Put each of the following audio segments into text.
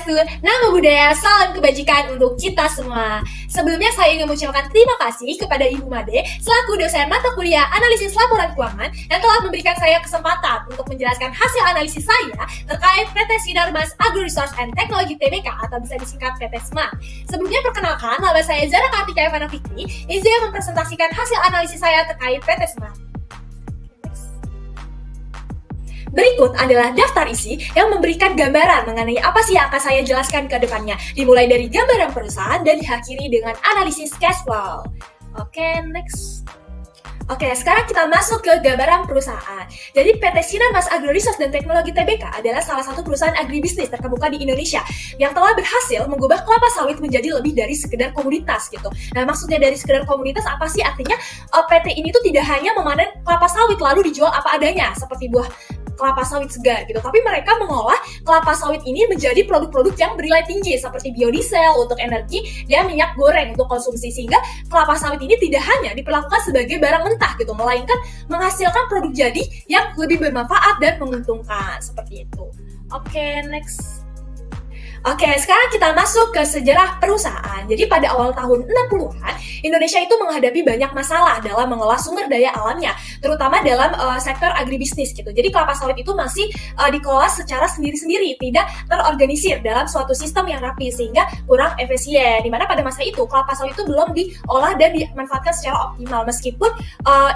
Swastiastu, Namo Buddhaya, salam kebajikan untuk kita semua. Sebelumnya saya ingin mengucapkan terima kasih kepada Ibu Made selaku dosen mata kuliah analisis laporan keuangan yang telah memberikan saya kesempatan untuk menjelaskan hasil analisis saya terkait PT Sinar Mas Agro Resource and Technology Tbk atau bisa disingkat PT SMA. Sebelumnya perkenalkan, nama saya Zara Kartika Evana Fikri, izin mempresentasikan hasil analisis saya terkait PT SMA. Berikut adalah daftar isi yang memberikan gambaran mengenai apa sih yang akan saya jelaskan ke depannya, dimulai dari gambaran perusahaan dan diakhiri dengan analisis cash flow. Oke, next. Oke, sekarang kita masuk ke gambaran perusahaan. Jadi PT Sinar Mas Agro Resource dan Teknologi Tbk adalah salah satu perusahaan agribisnis terkemuka di Indonesia yang telah berhasil mengubah kelapa sawit menjadi lebih dari sekedar komoditas gitu. Nah, maksudnya dari sekedar komoditas apa sih? Artinya PT ini tuh tidak hanya memanen kelapa sawit lalu dijual apa adanya seperti buah kelapa sawit segar gitu, tapi mereka mengolah kelapa sawit ini menjadi produk-produk yang bernilai tinggi seperti biodiesel untuk energi dan minyak goreng untuk konsumsi, sehingga kelapa sawit ini tidak hanya diperlakukan sebagai barang mentah gitu, melainkan menghasilkan produk jadi yang lebih bermanfaat dan menguntungkan seperti itu. Oke, next. Oke, sekarang kita masuk ke sejarah perusahaan. Jadi pada awal tahun 60-an, Indonesia itu menghadapi banyak masalah dalam mengolah sumber daya alamnya, terutama dalam sektor agribisnis gitu. Jadi kelapa sawit itu masih dikelola secara sendiri-sendiri, tidak terorganisir dalam suatu sistem yang rapi sehingga kurang efisien. Dimana pada masa itu kelapa sawit itu belum diolah dan dimanfaatkan secara optimal, meskipun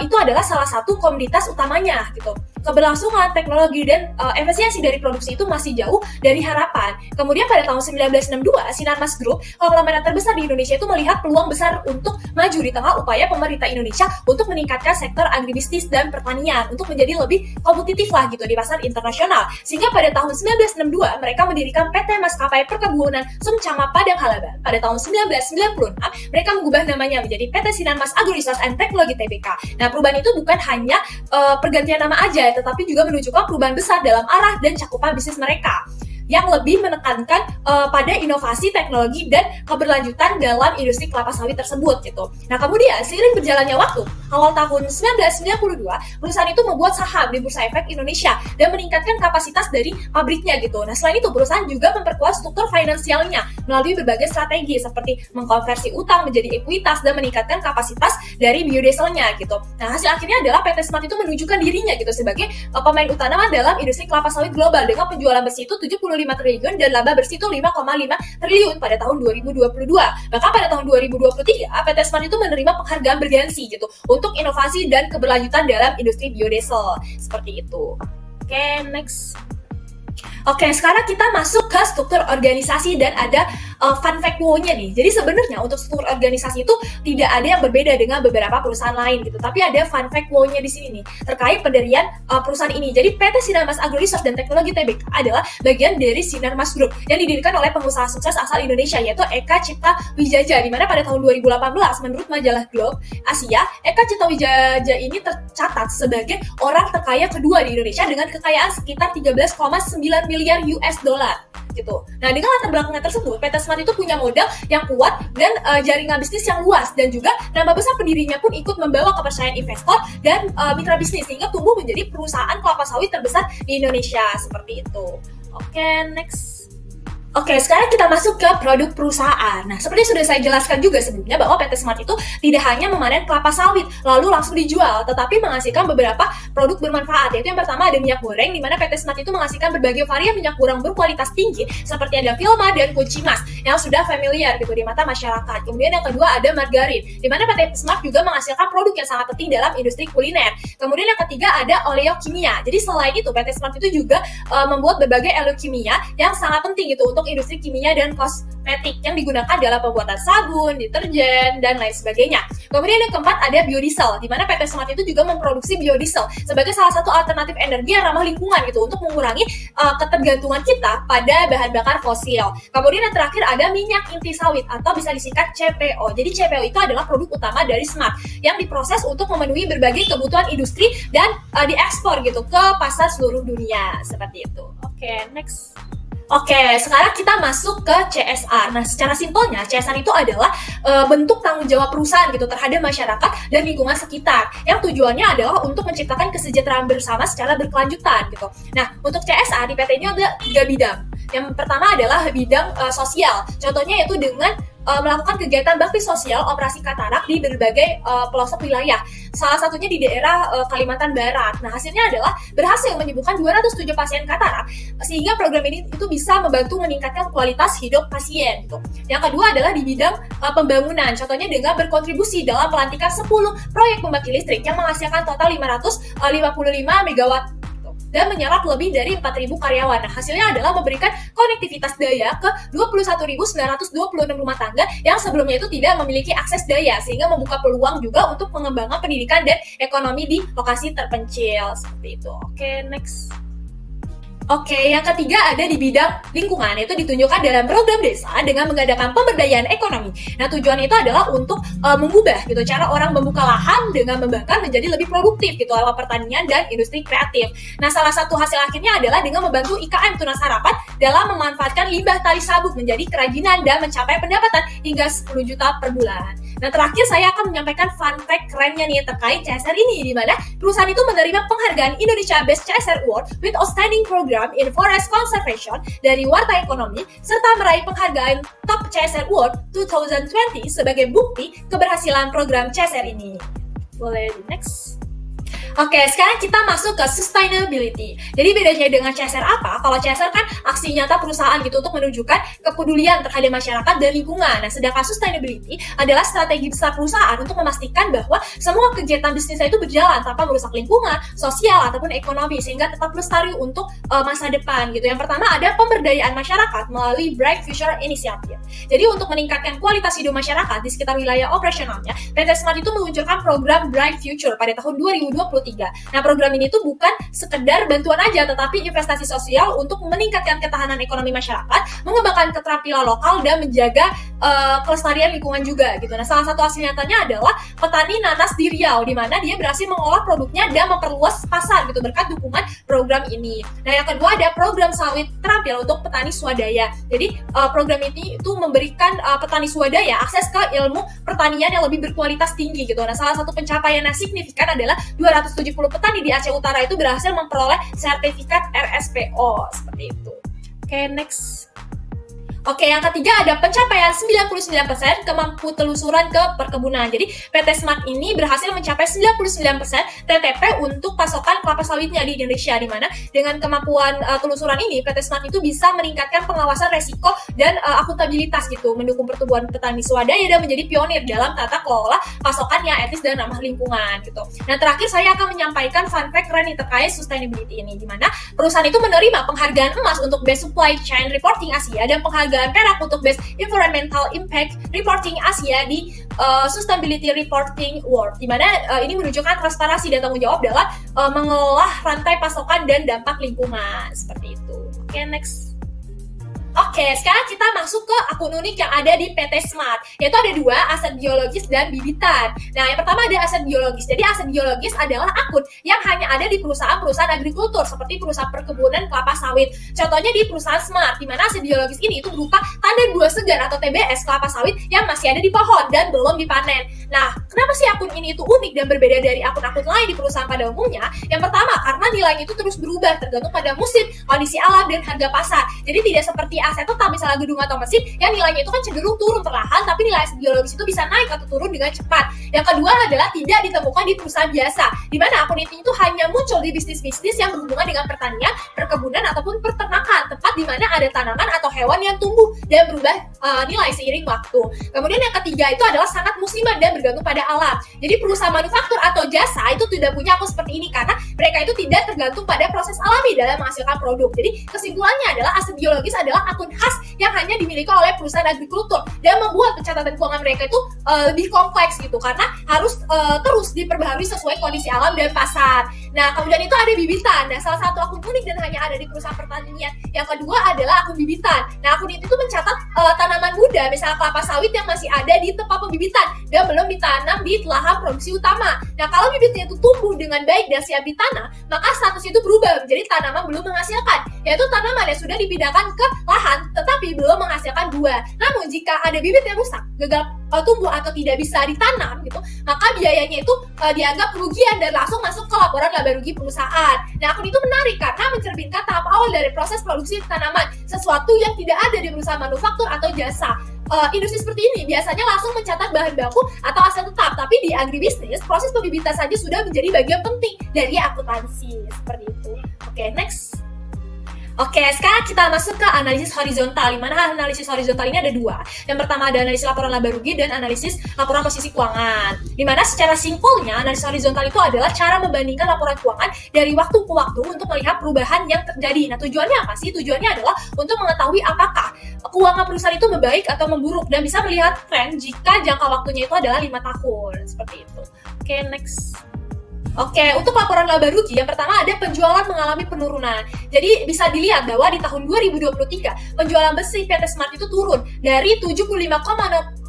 itu adalah salah satu komoditas utamanya gitu. Keberlangsungan teknologi dan efisiensi dari produksi itu masih jauh dari harapan. Kemudian pada tahun 1962, Sinar Mas Group, konglomerat terbesar di Indonesia, itu melihat peluang besar untuk maju di tengah upaya pemerintah Indonesia untuk meningkatkan sektor agribisnis dan pertanian untuk menjadi lebih kompetitif lah gitu di pasar internasional. Sehingga pada tahun 1962 mereka mendirikan PT Maskapai Perkebunan Sumcama Padang Halaban. Pada tahun 1996 mereka mengubah namanya menjadi PT Sinar Mas Agro Resource and Technology Tbk. Nah, perubahan itu bukan hanya pergantian nama aja, tetapi juga menunjukkan perubahan besar dalam arah dan cakupan bisnis mereka yang lebih menekankan pada inovasi teknologi dan keberlanjutan dalam industri kelapa sawit tersebut gitu. Nah, kemudian seiring berjalannya waktu, awal tahun 1992, perusahaan itu membuat saham di Bursa Efek Indonesia dan meningkatkan kapasitas dari pabriknya gitu. Nah, selain itu perusahaan juga memperkuat struktur finansialnya melalui berbagai strategi seperti mengkonversi utang menjadi ekuitas dan meningkatkan kapasitas dari biodieselnya gitu. Nah, hasil akhirnya adalah PT Smart itu menunjukkan dirinya gitu sebagai pemain utama dalam industri kelapa sawit global dengan penjualan bersih itu 75 triliun dan laba bersih itu 5,5 triliun pada tahun 2022. Bahkan pada tahun 2023, PT Smart itu menerima penghargaan bergensi gitu untuk inovasi dan keberlanjutan dalam industri biodiesel. Seperti itu. Oke, next. Oke, sekarang kita masuk ke struktur organisasi dan ada fun fact wow-nya nih. Jadi sebenarnya untuk struktur organisasi itu tidak ada yang berbeda dengan beberapa perusahaan lain gitu. Tapi ada fun fact wow-nya di sini nih terkait pendirian perusahaan ini. Jadi PT Sinar Mas Agro Resource dan Teknologi Tbk adalah bagian dari Sinar Mas Group yang didirikan oleh pengusaha sukses asal Indonesia yaitu Eka Cipta Wijaja, di mana pada tahun 2018 menurut majalah Globe Asia, Eka Cipta Wijaja ini tercatat sebagai orang terkaya kedua di Indonesia dengan kekayaan sekitar 13,9 miliar US dollar gitu. Nah, dengan latar belakangnya tersebut, PT Smart itu punya modal yang kuat dan jaringan bisnis yang luas, dan juga nama besar pendirinya pun ikut membawa kepercayaan investor dan mitra bisnis sehingga tumbuh menjadi perusahaan kelapa sawit terbesar di Indonesia seperti itu. Oke, next. Oke, sekarang kita masuk ke produk perusahaan. Nah, seperti sudah saya jelaskan juga sebelumnya bahwa PT Smart itu tidak hanya memanen kelapa sawit lalu langsung dijual, tetapi menghasilkan beberapa produk bermanfaat. Yaitu yang pertama ada minyak goreng, di mana PT Smart itu menghasilkan berbagai varian minyak goreng berkualitas tinggi seperti ada Vilma dan Kunci Mas yang sudah familiar gitu di mata masyarakat. Kemudian yang kedua ada margarin, di mana PT Smart juga menghasilkan produk yang sangat penting dalam industri kuliner. Kemudian yang ketiga ada oleokimia. Jadi selain itu PT Smart itu juga membuat berbagai oleokimia yang sangat penting gitu untuk industri kimia dan kosmetik yang digunakan dalam pembuatan sabun, deterjen, dan lain sebagainya. Kemudian yang keempat ada biodiesel, di mana PT Smart itu juga memproduksi biodiesel sebagai salah satu alternatif energi yang ramah lingkungan gitu untuk mengurangi ketergantungan kita pada bahan bakar fosil. Kemudian yang terakhir ada minyak inti sawit atau bisa disingkat CPO. Jadi CPO itu adalah produk utama dari Smart yang diproses untuk memenuhi berbagai kebutuhan industri dan diekspor gitu ke pasar seluruh dunia seperti itu. Oke, next. Oke, sekarang kita masuk ke CSR. Nah, secara simpelnya, CSR itu adalah bentuk tanggung jawab perusahaan gitu terhadap masyarakat dan lingkungan sekitar, yang tujuannya adalah untuk menciptakan kesejahteraan bersama secara berkelanjutan gitu. Nah, untuk CSR di PT ini ada 3 bidang. Yang pertama adalah bidang sosial. Contohnya yaitu dengan melakukan kegiatan bakti sosial operasi katarak di berbagai pelosok wilayah. Salah satunya di daerah Kalimantan Barat. Nah, hasilnya adalah berhasil menyembuhkan 207 pasien katarak, sehingga program ini itu bisa membantu meningkatkan kualitas hidup pasien. Gitu. Yang kedua adalah di bidang pembangunan. Contohnya dengan berkontribusi dalam pelantikan 10 proyek pembangkit listrik yang menghasilkan total 555 megawatt dan menyerap lebih dari 4.000 karyawan. Nah, hasilnya adalah memberikan konektivitas daya ke 21.926 rumah tangga yang sebelumnya itu tidak memiliki akses daya, sehingga membuka peluang juga untuk pengembangan pendidikan dan ekonomi di lokasi terpencil. Seperti itu. Oke, next. Oke, yang ketiga ada di bidang lingkungan, yaitu ditunjukkan dalam program desa dengan mengadakan pemberdayaan ekonomi. Nah, tujuan itu adalah untuk mengubah gitu cara orang membuka lahan dengan membakar menjadi lebih produktif gitu lewat pertanian dan industri kreatif. Nah, salah satu hasil akhirnya adalah dengan membantu IKM Tunas Harapan dalam memanfaatkan limbah tali sabuk menjadi kerajinan dan mencapai pendapatan hingga 10 juta per bulan. Nah, terakhir saya akan menyampaikan fun fact kerennya nih terkait CSR ini, di mana perusahaan itu menerima penghargaan Indonesia Best CSR Award with Outstanding Program in Forest Conservation dari Warta Ekonomi, serta meraih penghargaan Top CSR Award 2020 sebagai bukti keberhasilan program CSR ini. Boleh next. Oke, sekarang kita masuk ke sustainability. Jadi bedanya dengan CSR apa? Kalau CSR kan aksi nyata perusahaan gitu untuk menunjukkan kepedulian terhadap masyarakat dan lingkungan. Nah, sedangkan sustainability adalah strategi besar perusahaan untuk memastikan bahwa semua kegiatan bisnisnya itu berjalan tanpa merusak lingkungan, sosial ataupun ekonomi, sehingga tetap lestari untuk masa depan gitu. Yang pertama ada pemberdayaan masyarakat melalui Bright Future Initiative. Jadi untuk meningkatkan kualitas hidup masyarakat di sekitar wilayah operasionalnya, PT Smart itu meluncurkan program Bright Future pada tahun 2023. Nah, program ini tuh bukan sekedar bantuan aja, tetapi investasi sosial untuk meningkatkan ketahanan ekonomi masyarakat, mengembangkan keterampilan lokal, dan menjaga kelestarian lingkungan juga gitu. Nah, salah satu hasil nyatanya adalah petani nanas di Riau, di mana dia berhasil mengolah produknya dan memperluas pasar gitu berkat dukungan program ini. Nah, yang kedua ada program sawit terampil untuk petani swadaya. Jadi program ini itu memberikan petani swadaya akses ke ilmu pertanian yang lebih berkualitas tinggi gitu. Nah, salah satu pencapaian yang signifikan adalah 270 petani di Aceh Utara itu berhasil memperoleh sertifikat RSPO seperti itu. Oke, next. Oke, yang ketiga ada pencapaian 99% kemampu telusuran ke perkebunan. Jadi PT Smart ini berhasil mencapai 99% TTP untuk pasokan kelapa sawitnya di Indonesia, di mana dengan kemampuan telusuran ini PT Smart itu bisa meningkatkan pengawasan resiko dan akuntabilitas gitu, mendukung pertumbuhan petani swadaya dan menjadi pionir dalam tata kelola pasokan yang etis dan ramah lingkungan gitu. Nah, terakhir saya akan menyampaikan fun fact keren terkait sustainability ini, di mana perusahaan itu menerima penghargaan emas untuk Best Supply Chain Reporting Asia dan penghargaan perak untuk Best Environmental Impact Reporting Asia di Sustainability Reporting Award, di mana ini menunjukkan transparansi dan tanggung jawab dalam mengelola rantai pasokan dan dampak lingkungan seperti itu. Oke, next. Oke, sekarang kita masuk ke akun unik yang ada di PT Smart, yaitu ada dua, aset biologis dan bibitan. Nah, yang pertama ada aset biologis. Jadi aset biologis adalah akun yang hanya ada di perusahaan-perusahaan agrikultur seperti perusahaan perkebunan kelapa sawit. Contohnya di perusahaan Smart, di mana aset biologis ini itu berupa tanda buah segar atau TBS kelapa sawit yang masih ada di pohon dan belum dipanen. Nah, kenapa sih akun ini itu unik dan berbeda dari akun-akun lain di perusahaan pada umumnya? Yang pertama, karena nilainya itu terus berubah tergantung pada musim, kondisi alam, dan harga pasar. Jadi tidak seperti aset tetap misalnya gedung atau mesin yang nilainya itu kan cenderung turun perlahan, tapi nilai aset biologis itu bisa naik atau turun dengan cepat. Yang kedua adalah tidak ditemukan di perusahaan biasa, di mana akun itu hanya muncul di bisnis-bisnis yang berhubungan dengan pertanian, perkebunan, ataupun peternakan, tempat di mana ada tanaman atau hewan yang tumbuh dan berubah nilai seiring waktu. Kemudian yang ketiga itu adalah sangat musiman dan bergantung pada alam. Jadi perusahaan manufaktur atau jasa itu tidak punya akun seperti ini karena mereka itu tidak tergantung pada proses alami dalam menghasilkan produk. Jadi kesimpulannya adalah aset biologis adalah akun khas yang hanya dimiliki oleh perusahaan agrikultur dan membuat pencatatan keuangan mereka itu lebih kompleks gitu karena harus terus diperbaharui sesuai kondisi alam dan pasar. Nah, kemudian itu ada bibitan. Nah, salah satu akun unik dan hanya ada di perusahaan pertanian. Yang kedua adalah akun bibitan. Nah, akun itu mencatat tanaman muda, misalnya kelapa sawit yang masih ada di tempat pembibitan dan belum ditanam di lahan produksi utama. Nah, kalau bibitnya itu tumbuh dengan baik dan siap ditanam, maka status itu berubah menjadi tanaman belum menghasilkan, yaitu tanaman yang sudah dipindahkan ke lahan tetapi belum menghasilkan buah. Namun jika ada bibit yang rusak, gagal tumbuh atau tidak bisa ditanam gitu, maka biayanya itu dianggap kerugian dan langsung masuk ke laporan laba rugi perusahaan. Nah, akun itu menarik karena mencerminkan tahap awal dari proses produksi tanaman, sesuatu yang tidak ada di perusahaan manufaktur atau jasa. Industri seperti ini biasanya langsung mencatat bahan baku atau aset tetap, tapi di agribisnis proses pembibitan saja sudah menjadi bagian penting dari akuntansi, seperti itu. Oke, next. Oke, sekarang kita masuk ke analisis horizontal, di mana analisis horizontal ini ada dua. Yang pertama ada analisis laporan laba rugi dan analisis laporan posisi keuangan. Di mana secara simpelnya analisis horizontal itu adalah cara membandingkan laporan keuangan dari waktu ke waktu untuk melihat perubahan yang terjadi. Nah, tujuannya apa sih? Tujuannya adalah untuk mengetahui apakah keuangan perusahaan itu membaik atau memburuk dan bisa melihat tren jika jangka waktunya itu adalah 5 tahun. Seperti itu. Oke, next. Oke, untuk laporan laba rugi, yang pertama ada penjualan mengalami penurunan. Jadi bisa dilihat bahwa di tahun 2023, penjualan bersih PT Smart itu turun dari 75,4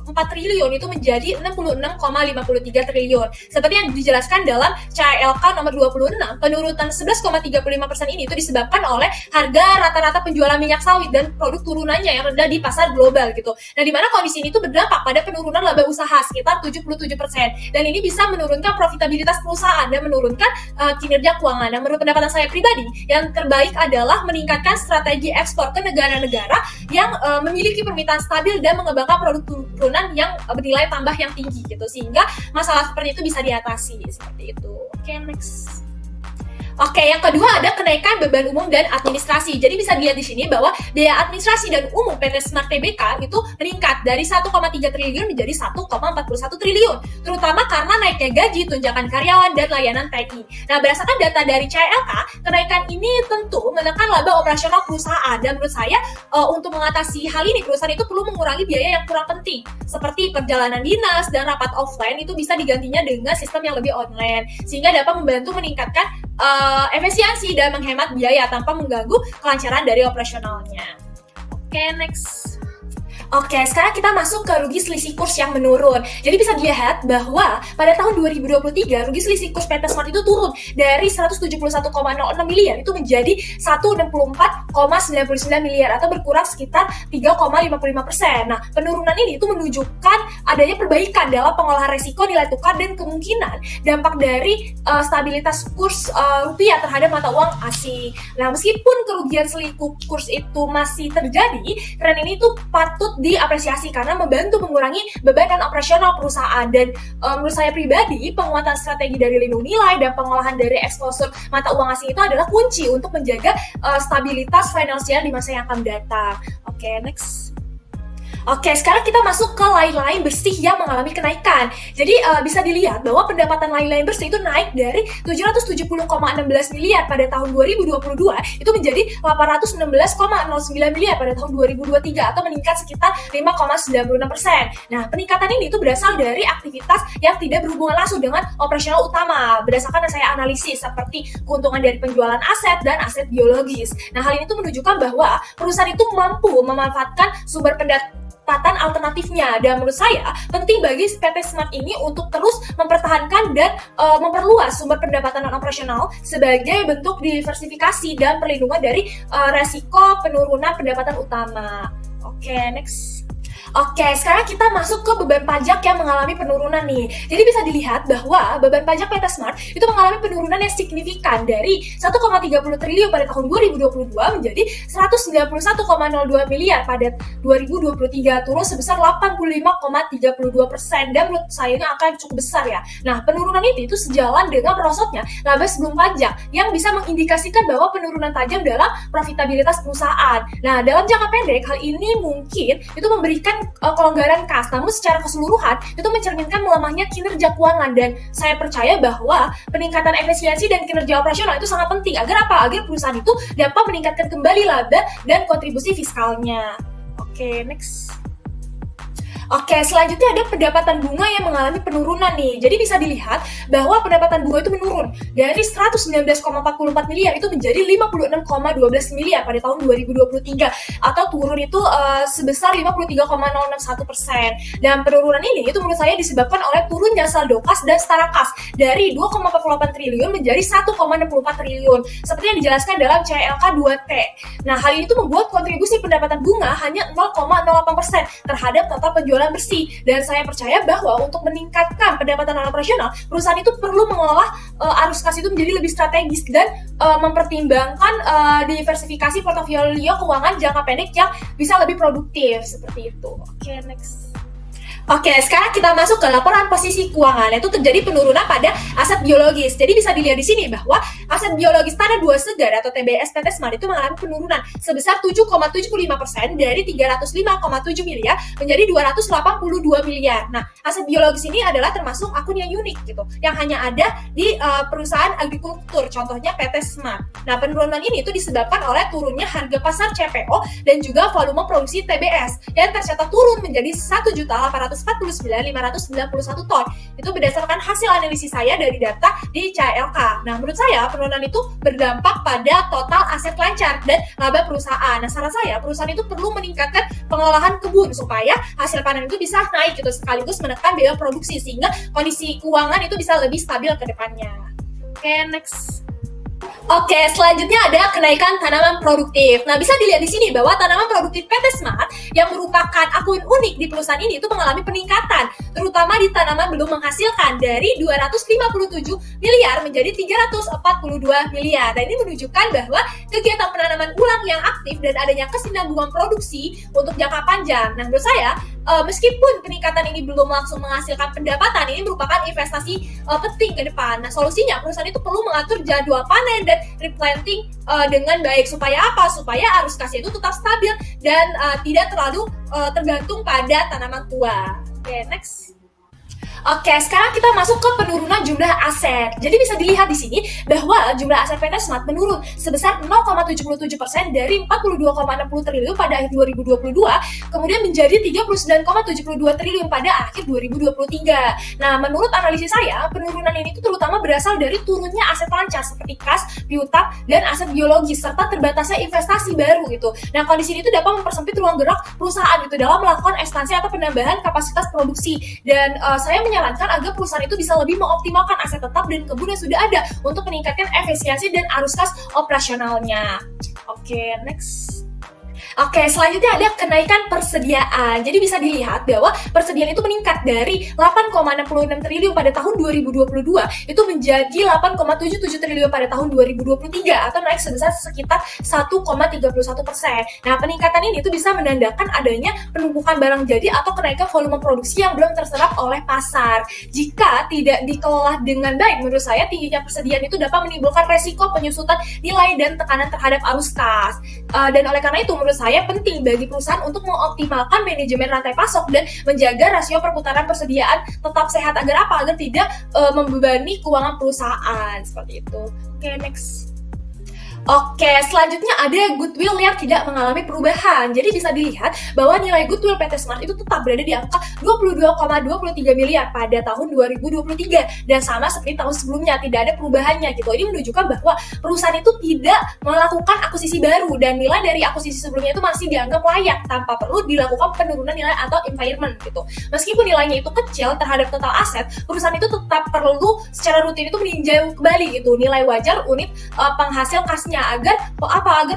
triliun itu menjadi 66,53 triliun. Seperti yang dijelaskan dalam CLK nomor 26, penurunan 11,35% ini itu disebabkan oleh harga rata-rata penjualan minyak sawit dan produk turunannya yang rendah di pasar global gitu. Nah, di mana kondisi ini itu berdampak pada penurunan laba usaha sekitar 77%. Dan ini bisa menurunkan profitabilitas perusahaan dan menurunkan kinerja keuangan. Dan menurut pendapatan saya pribadi, yang terbaik adalah meningkatkan strategi ekspor ke negara-negara yang memiliki permintaan stabil dan mengembangkan produk turunan yang bernilai tambah yang tinggi gitu, sehingga masalah seperti itu bisa diatasi, seperti itu. Oke, next. Oke, yang kedua ada kenaikan beban umum dan administrasi. Jadi bisa dilihat di sini bahwa biaya administrasi dan umum PT Smart Tbk itu meningkat dari 1,3 triliun menjadi 1,41 triliun, terutama karena naiknya gaji, tunjangan karyawan, dan layanan TI. Nah, berdasarkan data dari CLK, kenaikan ini tentu menekan laba operasional perusahaan. Dan menurut saya, untuk mengatasi hal ini, perusahaan itu perlu mengurangi biaya yang kurang penting, seperti perjalanan dinas dan rapat offline itu bisa digantinya dengan sistem yang lebih online, sehingga dapat membantu meningkatkan efisiensi dan menghemat biaya tanpa mengganggu kelancaran dari operasionalnya. Oke, next. Oke, sekarang kita masuk ke rugi selisih kurs yang menurun. Jadi bisa dilihat bahwa pada tahun 2023 rugi selisih kurs PT Smart itu turun dari 171,06 miliar itu menjadi 164,99 miliar atau berkurang sekitar 3,55%. Nah, penurunan ini itu menunjukkan adanya perbaikan dalam pengolahan resiko nilai tukar dan kemungkinan dampak dari stabilitas kurs rupiah terhadap mata uang asing. Nah, meskipun kerugian selisih kurs itu masih terjadi, tren ini tuh patut diapresiasi karena membantu mengurangi beban dan operasional perusahaan. Dan menurut saya pribadi, penguatan strategi dari lindung nilai dan pengolahan dari eksposur mata uang asing itu adalah kunci untuk menjaga stabilitas finansial di masa yang akan datang. Oke, next. Oke, sekarang kita masuk ke lain-lain bersih yang mengalami kenaikan. Jadi bisa dilihat bahwa pendapatan lain-lain bersih itu naik dari 770,16 miliar pada tahun 2022 itu menjadi 816,09 miliar pada tahun 2023 atau meningkat sekitar 5,96%. Nah, peningkatan ini itu berasal dari aktivitas yang tidak berhubungan langsung dengan operasional utama. Berdasarkan yang saya analisis seperti keuntungan dari penjualan aset dan aset biologis. Nah, hal ini itu menunjukkan bahwa perusahaan itu mampu memanfaatkan sumber pendapatan alternatifnya, dan menurut saya penting bagi PT Smart ini untuk terus mempertahankan dan memperluas sumber pendapatan non-operasional sebagai bentuk diversifikasi dan perlindungan dari resiko penurunan pendapatan utama. Oke, next. Oke, sekarang kita masuk ke beban pajak yang mengalami penurunan nih. Jadi bisa dilihat bahwa beban pajak PT Smart itu mengalami penurunan yang signifikan dari 1,30 triliun pada tahun 2022 menjadi 191,02 miliar pada 2023, turun sebesar 85,32%, dan menurut saya ini angka yang cukup besar ya. Nah, penurunan itu sejalan dengan merosotnya laba sebelum pajak yang bisa mengindikasikan bahwa penurunan tajam dalam profitabilitas perusahaan. Nah, dalam jangka pendek hal ini mungkin itu memberikan kelonggaran kas, namun secara keseluruhan itu mencerminkan melemahnya kinerja keuangan, dan saya percaya bahwa peningkatan efisiensi dan kinerja operasional itu sangat penting agar apa? Agar perusahaan itu dapat meningkatkan kembali laba dan kontribusi fiskalnya. Oke, next. Oke, selanjutnya ada pendapatan bunga yang mengalami penurunan nih. Jadi bisa dilihat bahwa pendapatan bunga itu menurun dari 119,44 miliar itu menjadi 56,12 miliar pada tahun 2023 atau turun itu sebesar 53,061%. Dan penurunan ini itu menurut saya disebabkan oleh turunnya saldo kas dan setara kas dari 2,48 triliun menjadi 1,64 triliun seperti yang dijelaskan dalam CLK 2T. Nah, hal ini itu membuat kontribusi pendapatan bunga hanya 0,08% terhadap total penjualan berjalan bersih. Dan saya percaya bahwa untuk meningkatkan pendapatan operasional, perusahaan itu perlu mengolah arus kas itu menjadi lebih strategis dan mempertimbangkan diversifikasi portofolio keuangan jangka pendek yang bisa lebih produktif seperti itu. Oke, next. Oke, sekarang kita masuk ke laporan posisi keuangan, yaitu terjadi penurunan pada aset biologis. Jadi bisa dilihat di sini bahwa aset biologis tanah buah segar atau TBS PT Smart itu mengalami penurunan sebesar 7,75% dari 305,7 miliar menjadi 282 miliar. Nah, aset biologis ini adalah termasuk akun yang unik gitu, yang hanya ada di perusahaan agrikultur, contohnya PT Smart. Nah, penurunan ini itu disebabkan oleh turunnya harga pasar CPO dan juga volume produksi TBS yang tercatat turun menjadi 1.849.591 ton. Itu berdasarkan hasil analisis saya dari data di CLK. Nah, menurut saya penurunan itu berdampak pada total aset lancar dan laba perusahaan. Nah, saran saya perusahaan itu perlu meningkatkan pengolahan kebun supaya hasil panen itu bisa naik gitu, sekaligus menekan biaya produksi sehingga kondisi keuangan itu bisa lebih stabil ke depannya. Oke, next. Oke, selanjutnya ada kenaikan tanaman produktif. Nah, bisa dilihat di sini bahwa tanaman produktif PT Smart yang merupakan akun unik di perusahaan ini itu mengalami peningkatan, terutama di tanaman belum menghasilkan dari 257 miliar menjadi 342 miliar. Dan ini menunjukkan bahwa kegiatan penanaman ulang yang aktif dan adanya kesinambungan produksi untuk jangka panjang. Nah, menurut saya meskipun peningkatan ini belum langsung menghasilkan pendapatan, ini merupakan investasi penting ke depan. Nah, solusinya perusahaan itu perlu mengatur jadwal panen dan replanting dengan baik. Supaya apa? Supaya arus kasnya itu tetap stabil dan tidak terlalu tergantung pada tanaman tua. Oke, next. Oke, sekarang kita masuk ke penurunan jumlah aset. Jadi bisa dilihat di sini bahwa jumlah aset PT Smart menurun sebesar 0,77% dari 42,60 triliun pada akhir 2022, kemudian menjadi 39,72 triliun pada akhir 2023. Nah, menurut analisis saya, penurunan ini terutama berasal dari turunnya aset lancar seperti kas, piutang, dan aset biologis serta terbatasnya investasi baru gitu. Nah, kondisi ini dapat mempersempit ruang gerak perusahaan itu dalam melakukan ekspansi atau penambahan kapasitas produksi. Dan saya menyarankan agar perusahaan itu bisa lebih mengoptimalkan aset tetap dan kebun yang sudah ada untuk meningkatkan efisiensi dan arus kas operasionalnya. Oke, next. Oke, selanjutnya ada kenaikan persediaan. Jadi bisa dilihat bahwa persediaan itu meningkat dari 8,66 triliun pada tahun 2022 itu menjadi 8,77 triliun pada tahun 2023 atau naik sebesar sekitar 1,31%. Nah, peningkatan ini itu bisa menandakan adanya penumpukan barang jadi atau kenaikan volume produksi yang belum terserap oleh pasar. Jika tidak dikelola dengan baik, menurut saya tingginya persediaan itu dapat menimbulkan resiko penyusutan nilai dan tekanan terhadap arus kas. Dan oleh karena itu menurut saya penting bagi perusahaan untuk mengoptimalkan manajemen rantai pasok dan menjaga rasio perputaran persediaan tetap sehat agar apa? Agar tidak membebani keuangan perusahaan seperti itu. Oke, next. Oke, selanjutnya ada goodwill yang tidak mengalami perubahan. Jadi bisa dilihat bahwa nilai goodwill PT Smart itu tetap berada di angka 22,23 miliar pada tahun 2023 dan sama seperti tahun sebelumnya, tidak ada perubahannya gitu. Ini menunjukkan bahwa perusahaan itu tidak melakukan akuisisi baru dan nilai dari akuisisi sebelumnya itu masih dianggap layak tanpa perlu dilakukan penurunan nilai atau impairment gitu. Meskipun nilainya itu kecil terhadap total aset, perusahaan itu tetap perlu secara rutin itu meninjau kembali gitu nilai wajar unit penghasil kasnya agar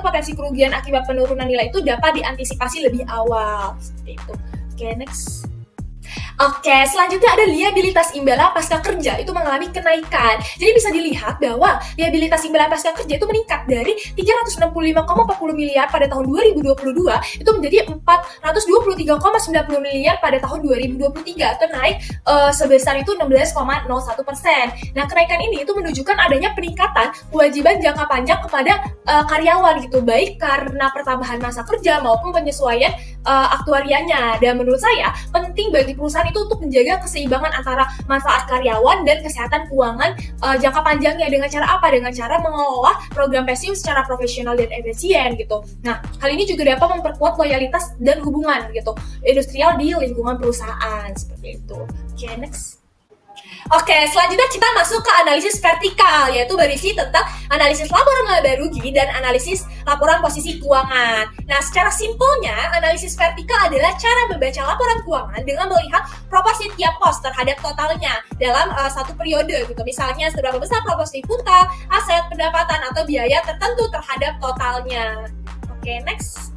potensi kerugian akibat penurunan nilai itu dapat diantisipasi lebih awal seperti itu. Oke, next. Oke, selanjutnya ada liabilitas imbalan pasca kerja itu mengalami kenaikan. Jadi bisa dilihat bahwa liabilitas imbalan pasca kerja itu meningkat dari 365,40 miliar pada tahun 2022 itu menjadi 423,90 miliar pada tahun 2023 atau naik sebesar itu 16,01%. Nah, kenaikan ini itu menunjukkan adanya peningkatan kewajiban jangka panjang kepada karyawan gitu, baik karena pertambahan masa kerja maupun penyesuaian aktuarianya. Dan menurut saya penting bagi perusahaan itu untuk menjaga keseimbangan antara manfaat karyawan dan kesehatan keuangan jangka panjangnya. Dengan cara apa? Dengan cara mengelola program pensiun secara profesional dan efisien gitu. Nah, hal ini juga dapat memperkuat loyalitas dan hubungan gitu industrial di lingkungan perusahaan seperti itu. Oke, next. Oke, selanjutnya kita masuk ke analisis vertikal, yaitu berisi tentang analisis laporan laba rugi dan analisis laporan posisi keuangan. Nah, secara simpelnya, analisis vertikal adalah cara membaca laporan keuangan dengan melihat proporsi tiap pos terhadap totalnya dalam satu periode gitu. Misalnya, seberapa besar proporsi hutang, aset, pendapatan, atau biaya tertentu terhadap totalnya. Oke, next.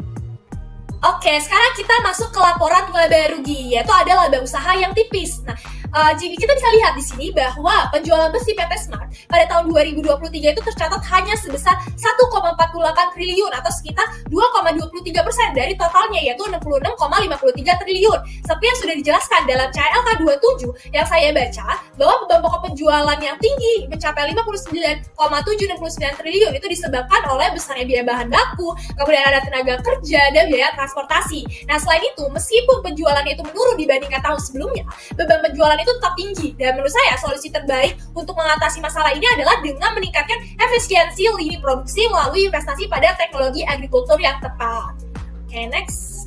Oke, sekarang kita masuk ke laporan laba rugi, yaitu ada laba usaha yang tipis. Nah, jadi kita bisa lihat di sini bahwa penjualan besi PT Smart pada tahun 2023 itu tercatat hanya sebesar 1,48 triliun atau sekitar 2,23% dari totalnya, yaitu 66,53 triliun. Seperti yang sudah dijelaskan dalam CLK 27 yang saya baca, bahwa beban pokok penjualan yang tinggi mencapai 59,769 triliun itu disebabkan oleh besarnya biaya bahan baku, kemudian ada tenaga kerja dan biaya transportasi. Nah, selain itu, meskipun penjualannya itu menurun dibandingkan tahun sebelumnya, beban penjualan itu tetap tinggi. Dan menurut saya, solusi terbaik untuk mengatasi masalah ini adalah dengan meningkatkan efisiensi lini produksi melalui investasi pada teknologi agrikultur yang tepat. Oke, next.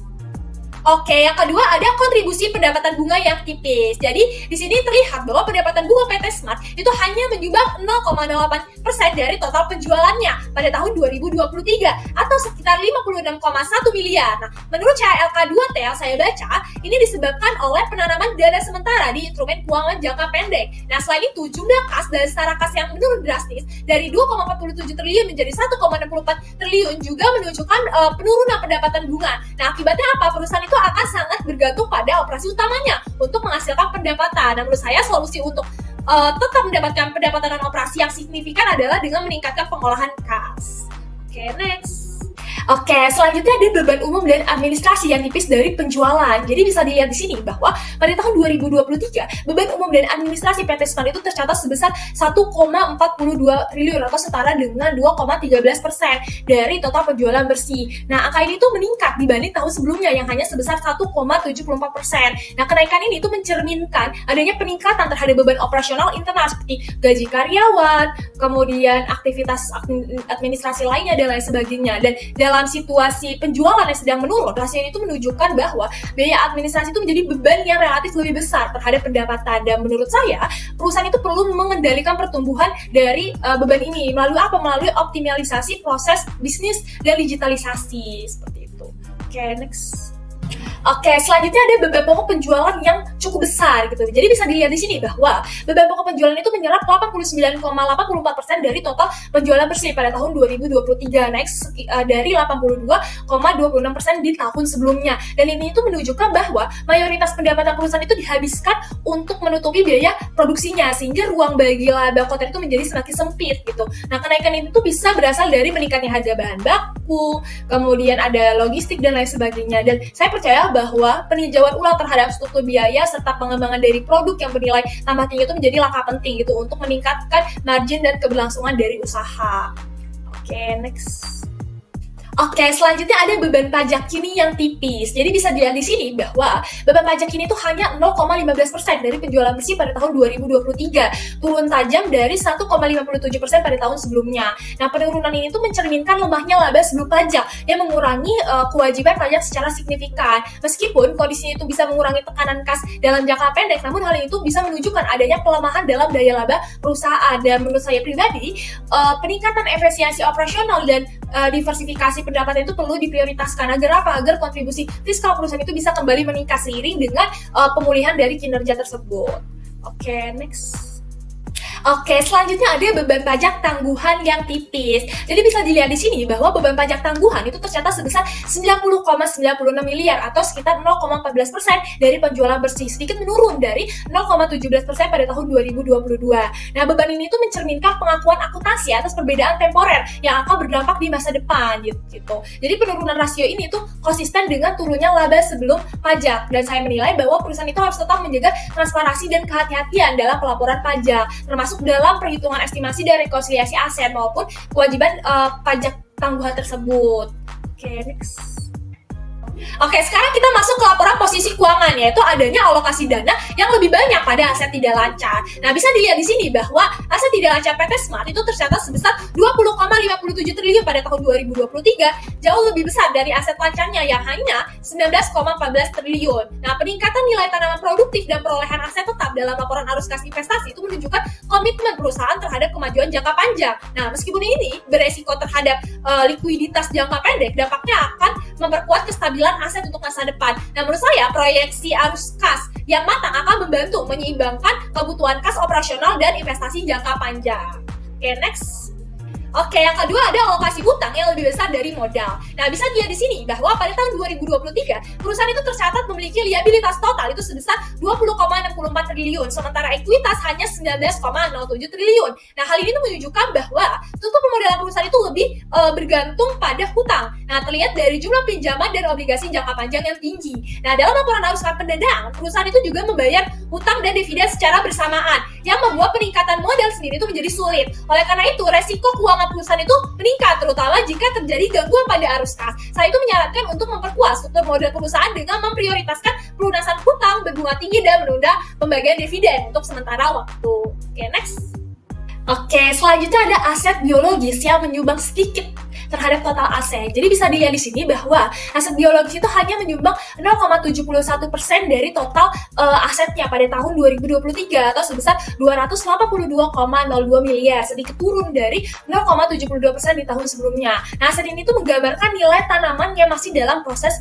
Oke, yang kedua ada kontribusi pendapatan bunga yang tipis. Jadi, di sini terlihat bahwa pendapatan bunga PT Smart itu hanya menyumbang 0,08% dari total penjualannya pada tahun 2023 atau sekitar 56,1 miliar. Nah, menurut CLK 2T yang saya baca, ini disebabkan oleh penanaman dana sementara di instrumen keuangan jangka pendek. Nah, selain itu, jumlah kas dan setara kas yang menurun drastis dari 2,47 triliun menjadi 1,64 triliun juga menunjukkan penurunan pendapatan bunga. Nah, akibatnya apa? Perusahaan itu akan sangat bergantung pada operasi utamanya untuk menghasilkan pendapatan. Dan menurut saya solusi untuk tetap mendapatkan pendapatan non operasi yang signifikan adalah dengan meningkatkan pengolahan kas. Oke, next. Oke, selanjutnya ada beban umum dan administrasi yang tipis dari penjualan. Jadi bisa dilihat di sini bahwa pada tahun 2023, beban umum dan administrasi PT Smart itu tercatat sebesar 1,42 triliun atau setara dengan 2,13% dari total penjualan bersih. Nah, angka ini tuh meningkat dibanding tahun sebelumnya yang hanya sebesar 1,74%. Nah, kenaikan ini tuh mencerminkan adanya peningkatan terhadap beban operasional internal seperti gaji karyawan, kemudian aktivitas administrasi lainnya dan lain sebagainya. Dan dalam situasi penjualan yang sedang menurun, rasio itu menunjukkan bahwa biaya administrasi itu menjadi beban yang relatif lebih besar terhadap pendapatan. Dan menurut saya, perusahaan itu perlu mengendalikan pertumbuhan dari beban ini melalui apa? Melalui optimalisasi proses bisnis dan digitalisasi seperti itu. Oke, next. Oke, selanjutnya ada beban pokok penjualan yang cukup besar gitu. Jadi bisa dilihat di sini bahwa beban pokok penjualan itu menyerap 89,84% dari total penjualan bersih pada tahun 2023, naik dari 82,26% di tahun sebelumnya. Dan ini itu menunjukkan bahwa mayoritas pendapatan perusahaan itu dihabiskan untuk menutupi biaya produksinya, sehingga ruang bagi laba konten itu menjadi semakin sempit gitu. Nah, kenaikan ini tuh bisa berasal dari meningkatnya harga bahan baku, kemudian ada logistik dan lain sebagainya. Dan saya percaya bahwa peninjauan ulang terhadap struktur biaya serta pengembangan dari produk yang bernilai tambah tinggi itu menjadi langkah penting gitu untuk meningkatkan margin dan keberlangsungan dari usaha. Oke, next. Oke, selanjutnya ada beban pajak kini yang tipis. Jadi bisa dilihat di sini bahwa beban pajak kini itu hanya 0,15% dari penjualan bersih pada tahun 2023, turun tajam dari 1,57% pada tahun sebelumnya. Nah, penurunan ini tuh mencerminkan lemahnya laba sebelum pajak yang mengurangi kewajiban pajak secara signifikan. Meskipun kondisi itu bisa mengurangi tekanan kas dalam jangka pendek, namun hal itu bisa menunjukkan adanya pelemahan dalam daya laba perusahaan. Dan menurut saya pribadi, peningkatan efisiensi operasional dan diversifikasi pendapatan itu perlu diprioritaskan agar apa? Agar kontribusi fiskal perusahaan itu bisa kembali meningkat seiring dengan pemulihan dari kinerja tersebut. Oke, next. Oke, selanjutnya ada beban pajak tangguhan yang tipis. Jadi bisa dilihat di sini bahwa beban pajak tangguhan itu tercatat sebesar 90,96 miliar atau sekitar 0,14% dari penjualan bersih, sedikit menurun dari 0,17% pada tahun 2022. Nah, beban ini tuh mencerminkan pengakuan akuntansi atas perbedaan temporer yang akan berdampak di masa depan gitu. Jadi penurunan rasio ini tuh konsisten dengan turunnya laba sebelum pajak. Dan saya menilai bahwa perusahaan itu harus tetap menjaga transparansi dan kehati-hatian dalam pelaporan pajak, termasuk dalam perhitungan estimasi dan rekonsiliasi aset maupun kewajiban pajak tangguhan tersebut. Oke, next. Oke, sekarang kita masuk ke laporan posisi keuangan, yaitu adanya alokasi dana yang lebih banyak pada aset tidak lancar. Nah, bisa dilihat di sini bahwa aset tidak lancar PT Smart itu tercatat sebesar 20,57 triliun pada tahun 2023, jauh lebih besar dari aset lancarnya yang hanya 19,14 triliun. Nah, peningkatan nilai tanaman produktif dan perolehan aset tetap dalam laporan arus kas investasi itu menunjukkan komitmen perusahaan terhadap kemajuan jangka panjang. Nah, meskipun ini beresiko terhadap likuiditas jangka pendek, dampaknya akan memperkuat kestabilan aset untuk masa depan. Nah, menurut saya proyeksi arus kas yang matang akan membantu menyeimbangkan kebutuhan kas operasional dan investasi jangka panjang. Oke, next. Oke, yang kedua ada alokasi hutang yang lebih besar dari modal. Nah, bisa dilihat di sini bahwa pada tahun 2023, perusahaan itu tercatat memiliki liabilitas total itu sebesar 20,64 triliun, sementara ekuitas hanya 19,07 triliun. Nah, hal ini menunjukkan bahwa struktur pemodalan perusahaan itu lebih bergantung pada hutang. Nah, terlihat dari jumlah pinjaman dan obligasi jangka panjang yang tinggi. Nah, dalam laporan arus pendanaan, perusahaan itu juga membayar hutang dan dividen secara bersamaan, yang membuat peningkatan modal sendiri itu menjadi sulit. Oleh karena itu, resiko keuangan perusahaan itu meningkat, terutama jika terjadi gangguan pada arus kas. Saya itu menyarankan untuk memperkuat struktur modal perusahaan dengan memprioritaskan pelunasan hutang berbunga tinggi dan menunda pembagian dividen untuk sementara waktu. Oke, next. Oke, selanjutnya ada aset biologis yang menyumbang sedikit terhadap total aset. Jadi bisa dilihat di sini bahwa aset biologis itu hanya menyumbang 0,71% dari total asetnya pada tahun 2023 atau sebesar 282,02 miliar, sedikit turun dari 0,72% di tahun sebelumnya. Nah, aset ini tuh menggambarkan nilai tanaman yang masih dalam proses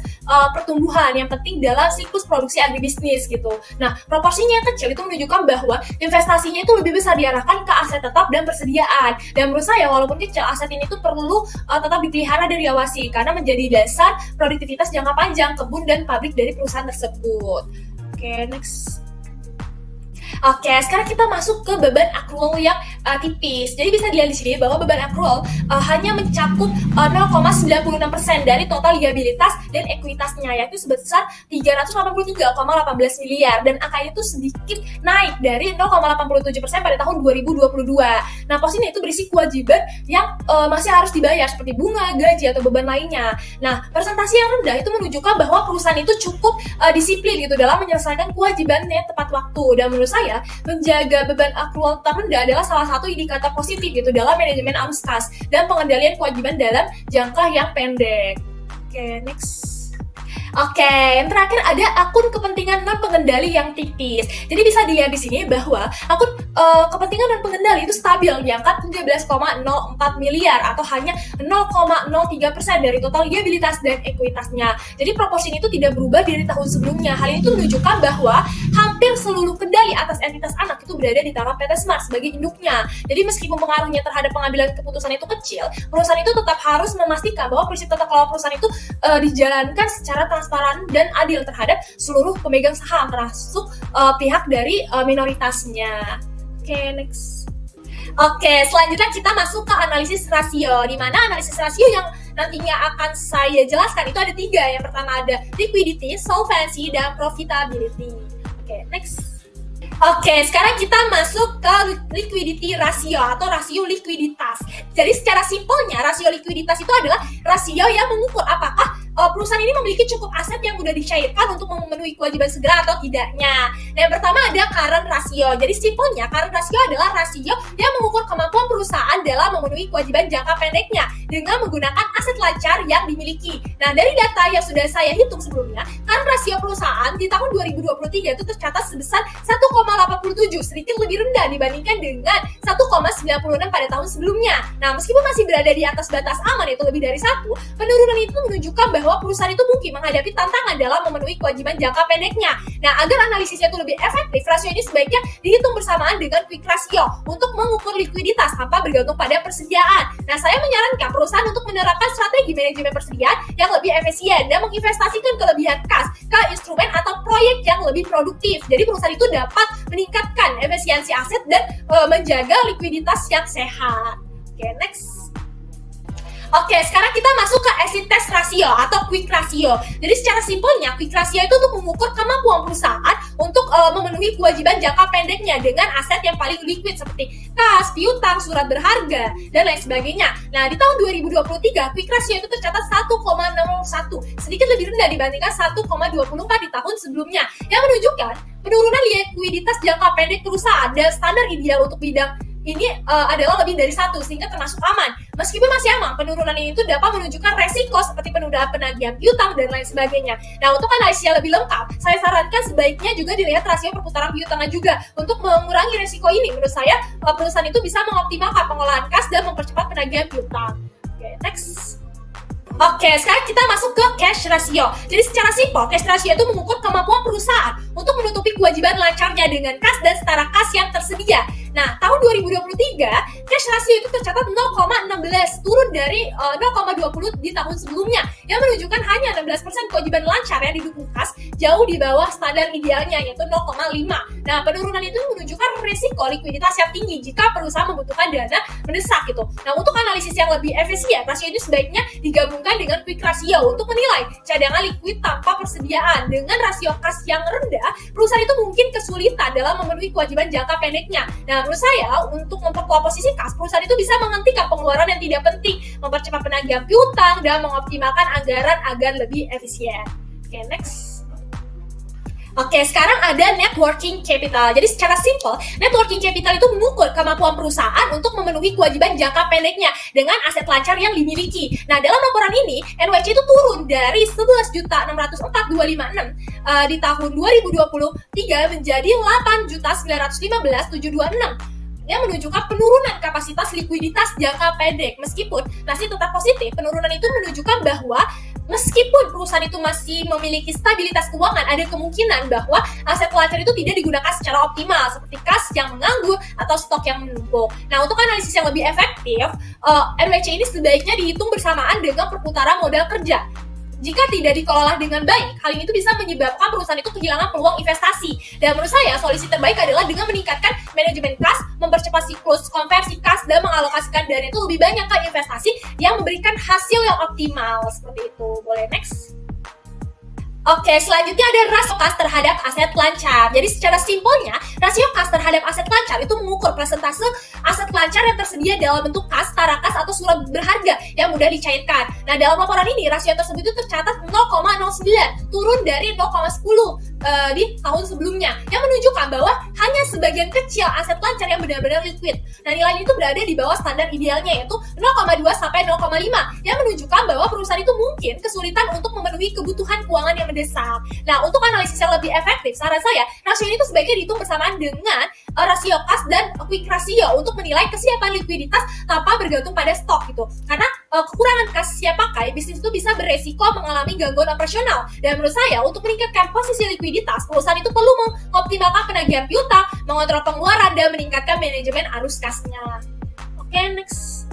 pertumbuhan yang penting dalam siklus produksi agribisnis gitu. Nah, proporsinya yang kecil itu menunjukkan bahwa investasinya itu lebih besar diarahkan ke aset tetap dan persediaan. Dan menurut saya walaupun kecil, aset ini tuh perlu tetap dipelihara dan diawasi karena menjadi dasar produktivitas jangka panjang kebun dan pabrik dari perusahaan tersebut. Oke, next. Oke, sekarang kita masuk ke beban accrual yang tipis. Jadi bisa dilihat di sini bahwa beban accrual hanya mencakup 0,96% dari total liabilitas dan ekuitasnya, yaitu sebesar 383,18 miliar, dan angka itu sedikit naik dari 0,87% pada tahun 2022. Nah, pos ini itu berisi kewajiban yang masih harus dibayar seperti bunga, gaji, atau beban lainnya. Nah, presentasi yang rendah itu menunjukkan bahwa perusahaan itu cukup disiplin gitu dalam menyelesaikan kewajibannya tepat waktu. Dan menurut saya menjaga beban accrual terendah adalah salah satu indikator positif gitu dalam manajemen arus kas dan pengendalian kewajiban dalam jangka yang pendek. Oke, next. Oke, yang terakhir ada akun kepentingan non pengendali yang tipis. Jadi bisa dilihat di sini bahwa akun kepentingan non pengendali itu stabil di angka 13,04 miliar atau hanya 0,03% dari total liabilitas dan ekuitasnya. Jadi proporsi itu tidak berubah dari tahun sebelumnya. Hal ini menunjukkan bahwa hampir seluruh kendali atas entitas anak itu berada di tangan PT Smart sebagai induknya. Jadi meskipun pengaruhnya terhadap pengambilan keputusan itu kecil, perusahaan itu tetap harus memastikan bahwa prinsip tata kelola perusahaan itu dijalankan secara transparan dan adil terhadap seluruh pemegang saham, termasuk pihak dari minoritasnya. Oke, next. Oke, selanjutnya kita masuk ke analisis rasio, di mana analisis rasio yang nantinya akan saya jelaskan itu ada 3. Yang pertama ada liquidity, solvency, dan profitability. Oke, next. Oke, sekarang kita masuk ke liquidity ratio atau rasio likuiditas. Jadi secara simpelnya rasio likuiditas itu adalah rasio yang mengukur apakah perusahaan ini memiliki cukup aset yang mudah dicairkan untuk memenuhi kewajiban segera atau tidaknya. Nah, yang pertama ada current ratio. Jadi simpelnya current ratio adalah rasio yang mengukur kemampuan perusahaan dalam memenuhi kewajiban jangka pendeknya dengan menggunakan aset lancar yang dimiliki. Nah, dari data yang sudah saya hitung sebelumnya, current rasio perusahaan di tahun 2023 itu tercatat sebesar 1,87, sedikit lebih rendah dibandingkan dengan 1,96 pada tahun sebelumnya. Nah, meskipun masih berada di atas batas aman yaitu lebih dari 1, penurunan itu menunjukkan bahwa perusahaan itu mungkin menghadapi tantangan dalam memenuhi kewajiban jangka pendeknya. Nah, agar analisisnya itu lebih efektif, rasio ini sebaiknya dihitung bersamaan dengan quick ratio untuk mengukur likuiditas tanpa bergantung pada persediaan. Nah, saya menyarankan perusahaan untuk menerapkan strategi manajemen persediaan yang lebih efisien dan menginvestasikan kelebihan kas ke instrumen atau proyek yang lebih produktif. Jadi perusahaan itu dapat meningkatkan efisiensi aset dan menjaga likuiditas yang sehat. Oke, next. Oke, sekarang kita masuk ke acid test ratio atau quick ratio. Jadi secara simpelnya, quick ratio itu untuk mengukur kemampuan perusahaan untuk memenuhi kewajiban jangka pendeknya dengan aset yang paling liquid seperti kas, piutang, surat berharga, dan lain sebagainya. Nah, di tahun 2023, quick ratio itu tercatat 1,01, sedikit lebih rendah dibandingkan 1,24 di tahun sebelumnya, yang menunjukkan penurunan likuiditas jangka pendek perusahaan dan standar ideal untuk bidang ini adalah lebih dari 1, sehingga termasuk aman. Meskipun masih aman, penurunan ini itu dapat menunjukkan resiko seperti penundaan penagihan piutang dan lain sebagainya. Nah, untuk analisis yang lebih lengkap, saya sarankan sebaiknya juga dilihat rasio perputaran piutangnya juga untuk mengurangi resiko ini. Menurut saya, perusahaan itu bisa mengoptimalkan pengolahan kas dan mempercepat penagihan piutang. Oke, next. Oke, sekarang kita masuk ke cash ratio. Jadi secara simpel, cash ratio itu mengukur kemampuan perusahaan untuk menutupi kewajiban lancarnya dengan kas dan setara kas yang tersedia. Nah, tahun 2023, cash ratio itu tercatat 0,16, turun dari 0,20 di tahun sebelumnya, yang menunjukkan hanya 16% kewajiban lancar yang didukung kas, jauh di bawah standar idealnya, yaitu 0,5. Nah, penurunan itu menunjukkan risiko likuiditas yang tinggi jika perusahaan membutuhkan dana mendesak gitu. Nah, untuk analisis yang lebih efisien, rasio ini sebaiknya digabungkan dengan quick ratio untuk menilai cadangan likuid tanpa persediaan. Dengan rasio kas yang rendah, perusahaan itu mungkin kesulitan dalam memenuhi kewajiban jangka pendeknya. Nah, menurut saya, untuk memperkuat posisi kas, perusahaan itu bisa menghentikan pengeluaran yang tidak penting, mempercepat penagihan piutang, dan mengoptimalkan anggaran agar lebih efisien. Oke, next. Oke, sekarang ada net working capital. Jadi secara simple, net working capital itu mengukur kemampuan perusahaan untuk memenuhi kewajiban jangka pendeknya dengan aset lancar yang dimiliki. Nah, dalam laporan ini, NWC itu turun dari 11.604.256 di tahun 2023 menjadi 8.915.726. Yang menunjukkan penurunan kapasitas likuiditas jangka pendek. Meskipun masih tetap positif, penurunan itu menunjukkan bahwa meskipun perusahaan itu masih memiliki stabilitas keuangan, ada kemungkinan bahwa aset lancar itu tidak digunakan secara optimal, seperti kas yang menganggur atau stok yang menumpuk. Nah, untuk analisis yang lebih efektif, NWC ini sebaiknya dihitung bersamaan dengan perputaran modal kerja. Jika tidak dikelola dengan baik, hal ini itu bisa menyebabkan perusahaan itu kehilangan peluang investasi. Dan menurut saya, solusi terbaik adalah dengan meningkatkan manajemen kas, mempercepat siklus konversi kas, dan mengalokasikan dana itu lebih banyak ke investasi yang memberikan hasil yang optimal. Seperti itu. Boleh next? Oke, selanjutnya ada rasio kas terhadap aset lancar. Jadi secara simpelnya, rasio kas terhadap aset lancar itu mengukur persentase aset lancar yang tersedia dalam bentuk kas, tarakas, atau surat berharga yang mudah dicairkan. Nah, dalam laporan ini, rasio tersebut itu tercatat 0,09, turun dari 0,10 di tahun sebelumnya, yang menunjukkan bahwa hanya sebagian kecil aset lancar yang benar-benar liquid. Nah, nilai ini itu berada di bawah standar idealnya, yaitu 0,2 sampai 0,5, yang menunjukkan bahwa perusahaan itu mungkin kesulitan untuk memenuhi kebutuhan keuangan yang mendesak. Nah, untuk analisis yang lebih efektif, saran saya, rasio ini tuh sebaiknya dihitung bersamaan dengan rasio kas dan quick ratio untuk menilai kesiapan likuiditas tanpa bergantung pada stok gitu. Karena kekurangan kas siap pakai, bisnis itu bisa beresiko mengalami gangguan operasional. Dan menurut saya, untuk meningkatkan posisi likuiditas, perusahaan itu perlu mengoptimalkan penagihan piutang, mengontrol pengeluaran, dan meningkatkan manajemen arus kasnya. Oke, next.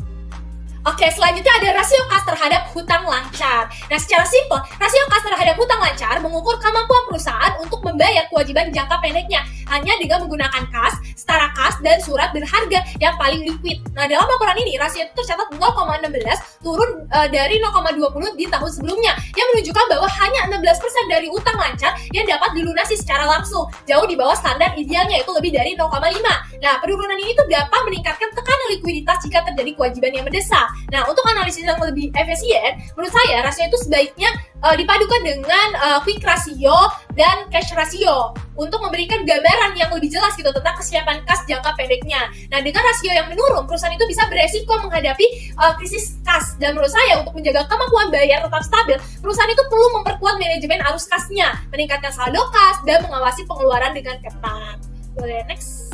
Oke, selanjutnya ada rasio kas terhadap hutang lancar. Nah, secara simpel, rasio kas terhadap hutang lancar mengukur kemampuan perusahaan untuk membayar kewajiban jangka pendeknya hanya dengan menggunakan kas, setara kas, dan surat berharga yang paling liquid. Nah, dalam laporan ini, rasio itu tercatat 0,16, turun dari 0,20 di tahun sebelumnya, yang menunjukkan bahwa hanya 16% dari utang lancar yang dapat dilunasi secara langsung, jauh di bawah standar idealnya, yaitu lebih dari 0,5. Nah, penurunan ini tuh dapat meningkatkan tekanan likuiditas jika terjadi kewajiban yang mendesak. Nah, untuk analisis yang lebih efisien, menurut saya rasio itu sebaiknya dipadukan dengan quick ratio dan cash ratio untuk memberikan gambaran yang lebih jelas gitu tentang kesiapan kas jangka pendeknya. Nah, dengan rasio yang menurun, perusahaan itu bisa beresiko menghadapi krisis kas. Dan menurut saya, untuk menjaga kemampuan bayar tetap stabil, perusahaan itu perlu memperkuat manajemen arus kasnya, meningkatkan saldo kas, dan mengawasi pengeluaran dengan ketat. Boleh next?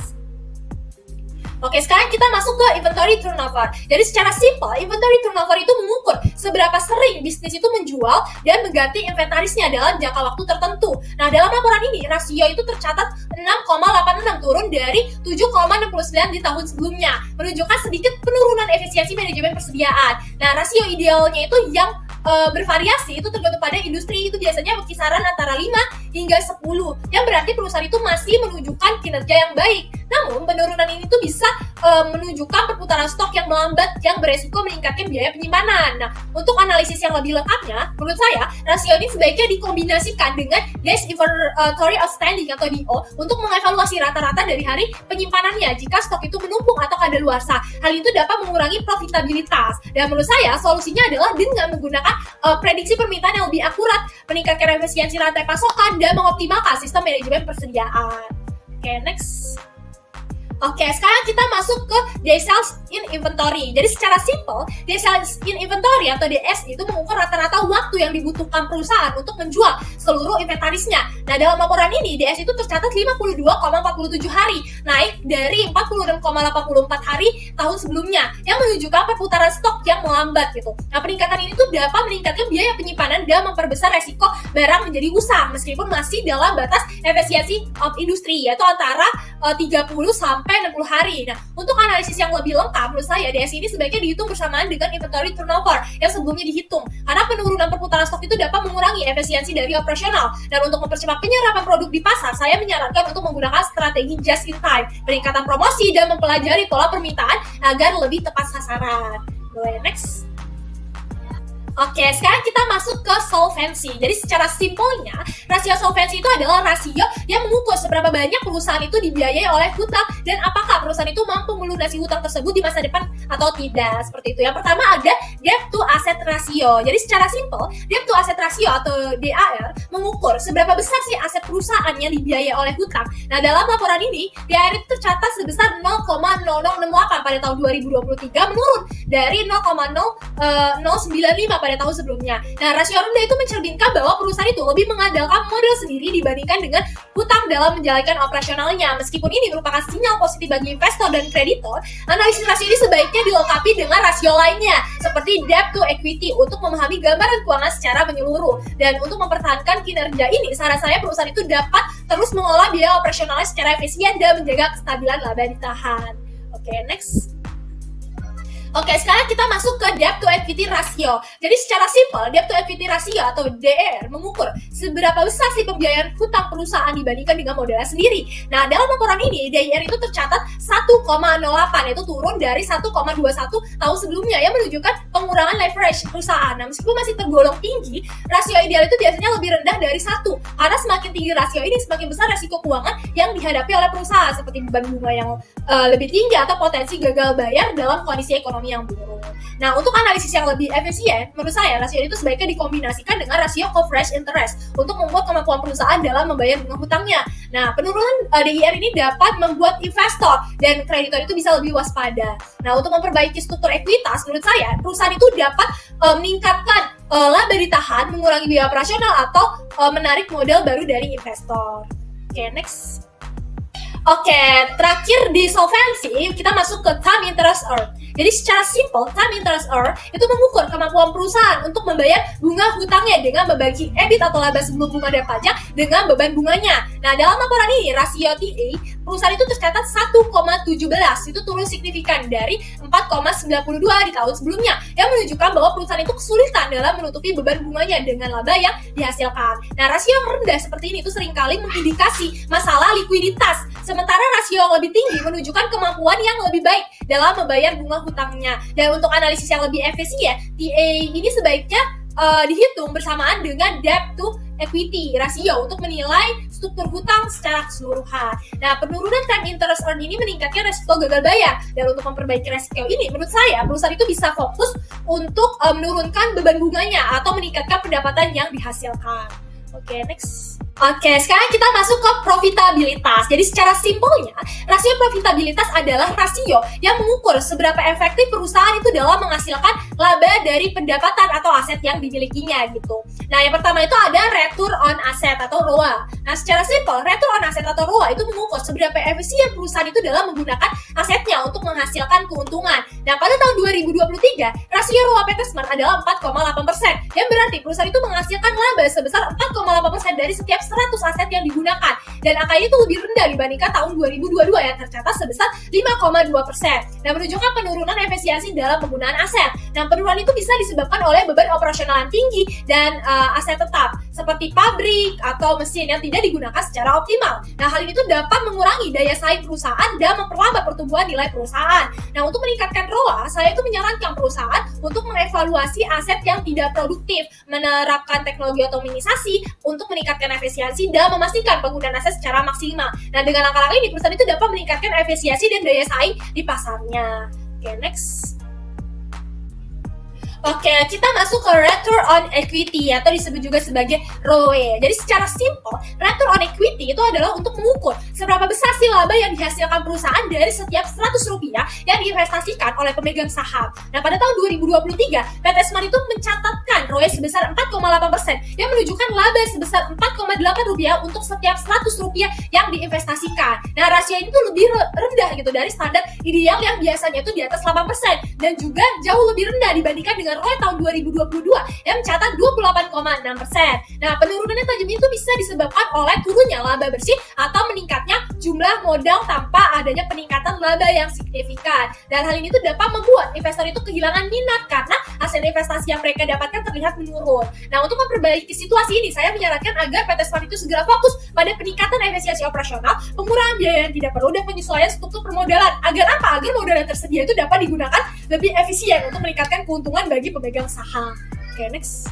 Oke, sekarang kita masuk ke inventory turnover. Jadi secara simpel, inventory turnover itu mengukur seberapa sering bisnis itu menjual dan mengganti inventarisnya dalam jangka waktu tertentu. Nah, dalam laporan ini, rasio itu tercatat 6,86, turun dari 7,69 di tahun sebelumnya, menunjukkan sedikit penurunan efisiensi manajemen persediaan. Nah, rasio idealnya itu yang bervariasi, itu tergantung pada industri, itu biasanya kisaran antara 5 hingga 10, yang berarti perusahaan itu masih menunjukkan kinerja yang baik. Namun, penurunan ini tuh bisa menunjukkan perputaran stok yang melambat, yang beresiko meningkatkan biaya penyimpanan. Nah, untuk analisis yang lebih lengkapnya, menurut saya, rasio ini sebaiknya dikombinasikan dengan Days Inventory Outstanding atau DO untuk mengevaluasi rata-rata dari hari penyimpanannya jika stok itu menumpuk atau kadaluarsa. Hal itu dapat mengurangi profitabilitas. Dan menurut saya, solusinya adalah dengan menggunakan prediksi permintaan yang lebih akurat, meningkatkan efisiensi rantai pasokan, dan mengoptimalkan sistem manajemen persediaan. Oke, next. Oke, sekarang kita masuk ke Day Sales in inventory. Jadi secara simple, days sales in inventory atau DS itu mengukur rata-rata waktu yang dibutuhkan perusahaan untuk menjual seluruh inventarisnya. Nah, dalam laporan ini DS itu tercatat 52,47 hari, naik dari 46,84 hari tahun sebelumnya, yang menunjukkan perputaran stok yang melambat gitu. Nah, peningkatan ini tuh dapat meningkatkan biaya penyimpanan dan memperbesar resiko barang menjadi usang meskipun masih dalam batas efisiensi of industry, yaitu antara 30 sampai 60 hari. Nah, untuk analisis yang lebih lengkap, menurut saya DS ini sebaiknya dihitung bersamaan dengan inventory turnover yang sebelumnya dihitung, karena penurunan perputaran stok itu dapat mengurangi efisiensi dari operasional. Dan untuk mempercepat penyerapan produk di pasar, saya menyarankan untuk menggunakan strategi just in time, peningkatan promosi, dan mempelajari pola permintaan agar lebih tepat sasaran. Boleh next. Oke, sekarang kita masuk ke solvency. Jadi secara simpelnya, rasio solvency itu adalah rasio yang mengukur seberapa banyak perusahaan itu dibiayai oleh hutang dan apakah perusahaan itu mampu melunasi hutang tersebut di masa depan atau tidak. Seperti itu. Yang pertama ada debt to asset ratio. Jadi secara simpel, debt to asset ratio atau DAR mengukur seberapa besar sih aset perusahaan yang dibiayai oleh hutang. Nah, dalam laporan ini, DAR itu tercatat sebesar 0,0068 pada tahun 2023, menurun dari 0,095 pada tahun sebelumnya. Nah, rasio rendah itu mencerminkan bahwa perusahaan itu lebih mengandalkan modal sendiri dibandingkan dengan hutang dalam menjalankan operasionalnya. Meskipun ini merupakan sinyal positif bagi investor dan kreditor, analisis rasio ini sebaiknya dilengkapi dengan rasio lainnya, seperti debt to equity untuk memahami gambaran keuangan secara menyeluruh. Dan untuk mempertahankan kinerja ini, saran saya perusahaan itu dapat terus mengelola biaya operasionalnya secara efisien dan menjaga kestabilan laba ditahan. Oke, next. Oke, sekarang kita masuk ke debt to equity ratio. Jadi secara simpel, debt to equity ratio atau DER mengukur seberapa besar sih pembiayaan hutang perusahaan dibandingkan dengan modalnya sendiri. Nah, dalam laporan ini, DER itu tercatat 1,08, yaitu turun dari 1,21 tahun sebelumnya, yang menunjukkan pengurangan leverage perusahaan. Nah, meskipun masih tergolong tinggi, rasio ideal itu biasanya lebih rendah dari 1, karena semakin tinggi rasio ini, semakin besar resiko keuangan yang dihadapi oleh perusahaan, seperti beban bunga yang lebih tinggi atau potensi gagal bayar dalam kondisi ekonomi yang buruk. Nah, untuk analisis yang lebih efisien, menurut saya rasio itu sebaiknya dikombinasikan dengan rasio coverage interest untuk membuat kemampuan perusahaan dalam membayar bunga hutangnya. Nah, penurunan DIR ini dapat membuat investor dan kreditor itu bisa lebih waspada. Nah, untuk memperbaiki struktur ekuitas, menurut saya perusahaan itu dapat meningkatkan laba ditahan, mengurangi biaya operasional atau menarik modal baru dari investor. Oke, next. Oke, terakhir di solvency, kita masuk ke time interest earned. Jadi secara simple, time interest earned itu mengukur kemampuan perusahaan untuk membayar bunga hutangnya dengan membagi EBIT atau laba sebelum bunga dan pajak dengan beban bunganya. Nah, dalam laporan ini, rasio TA perusahaan itu tercatat 1,17, itu turun signifikan dari 4,92 di tahun sebelumnya, yang menunjukkan bahwa perusahaan itu kesulitan dalam menutupi beban bunganya dengan laba yang dihasilkan. Nah, rasio yang rendah seperti ini itu seringkali mengindikasi masalah likuiditas, sementara rasio yang lebih tinggi menunjukkan kemampuan yang lebih baik dalam membayar bunga hutangnya. Dan untuk analisis yang lebih efisien, TA ini sebaiknya dihitung bersamaan dengan debt to equity rasio untuk menilai struktur hutang secara keseluruhan. Nah, penurunan time interest earned ini meningkatkan resiko gagal bayar. Dan untuk memperbaiki resiko ini, menurut saya perusahaan itu bisa fokus untuk menurunkan beban bunganya atau meningkatkan pendapatan yang dihasilkan. Oke, next. Oke, sekarang kita masuk ke profitabilitas. Jadi secara simpelnya, rasio profitabilitas adalah rasio yang mengukur seberapa efektif perusahaan itu dalam menghasilkan laba dari pendapatan atau aset yang dimilikinya gitu. Nah, yang pertama itu ada return on asset atau ROA. Nah, secara simpel, return on asset atau ROA itu mengukur seberapa efisien perusahaan itu dalam menggunakan asetnya untuk menghasilkan keuntungan. Nah, pada tahun 2023, rasio ROA PT Smart adalah 4,8%, yang berarti perusahaan itu menghasilkan laba sebesar 4,8% dari setiap 100 aset yang digunakan, dan angka ini tuh lebih rendah dibandingkan tahun 2022 yang tercatat sebesar 5,2%. Nah, menunjukkan penurunan efisiensi dalam penggunaan aset. Nah, penurunan itu bisa disebabkan oleh beban operasional yang tinggi dan aset tetap seperti pabrik atau mesin yang tidak digunakan secara optimal. Nah, hal ini tuh dapat mengurangi daya saing perusahaan dan memperlambat pertumbuhan nilai perusahaan. Nah, untuk meningkatkan ROA, saya itu menyarankan perusahaan untuk mengevaluasi aset yang tidak produktif, menerapkan teknologi otomatisasi untuk meningkatkan efisiensi dan memastikan penggunaan aset secara maksimal. Nah, dengan langkah-langkah ini perusahaan itu dapat meningkatkan efisiensi dan daya saing di pasarnya. Oke, next. Oke, kita masuk ke return on equity atau disebut juga sebagai ROE. Jadi secara simpel, return on equity itu adalah untuk mengukur seberapa besar sih laba yang dihasilkan perusahaan dari setiap 100 rupiah yang diinvestasikan oleh pemegang saham. Nah, pada tahun 2023, PT Smart itu mencatatkan ROE sebesar 4,8% yang menunjukkan laba sebesar 4,8 rupiah untuk setiap 100 rupiah yang diinvestasikan. Nah, rasio ini tuh lebih rendah gitu dari standar ideal yang biasanya itu di atas 8% dan juga jauh lebih rendah dibandingkan dengan ROE tahun 2022 yang mencatat 28,6%. Nah, penurunannya tajam itu bisa disebabkan oleh turunnya laba bersih atau meningkatnya jumlah modal tanpa adanya peningkatan laba yang signifikan. Dan hal ini tuh dapat membuat investor itu kehilangan minat karena hasil investasi yang mereka dapatkan terlihat menurun. Nah, untuk memperbaiki situasi ini, saya menyarankan agar PT Smart itu segera fokus pada peningkatan efisiensi operasional, pengurangan biaya yang tidak perlu, dan penyesuaian struktur permodalan. Agar apa? Agar modal yang tersedia itu dapat digunakan lebih efisien untuk meningkatkan keuntungan bagi pemegang saham. Oke, next.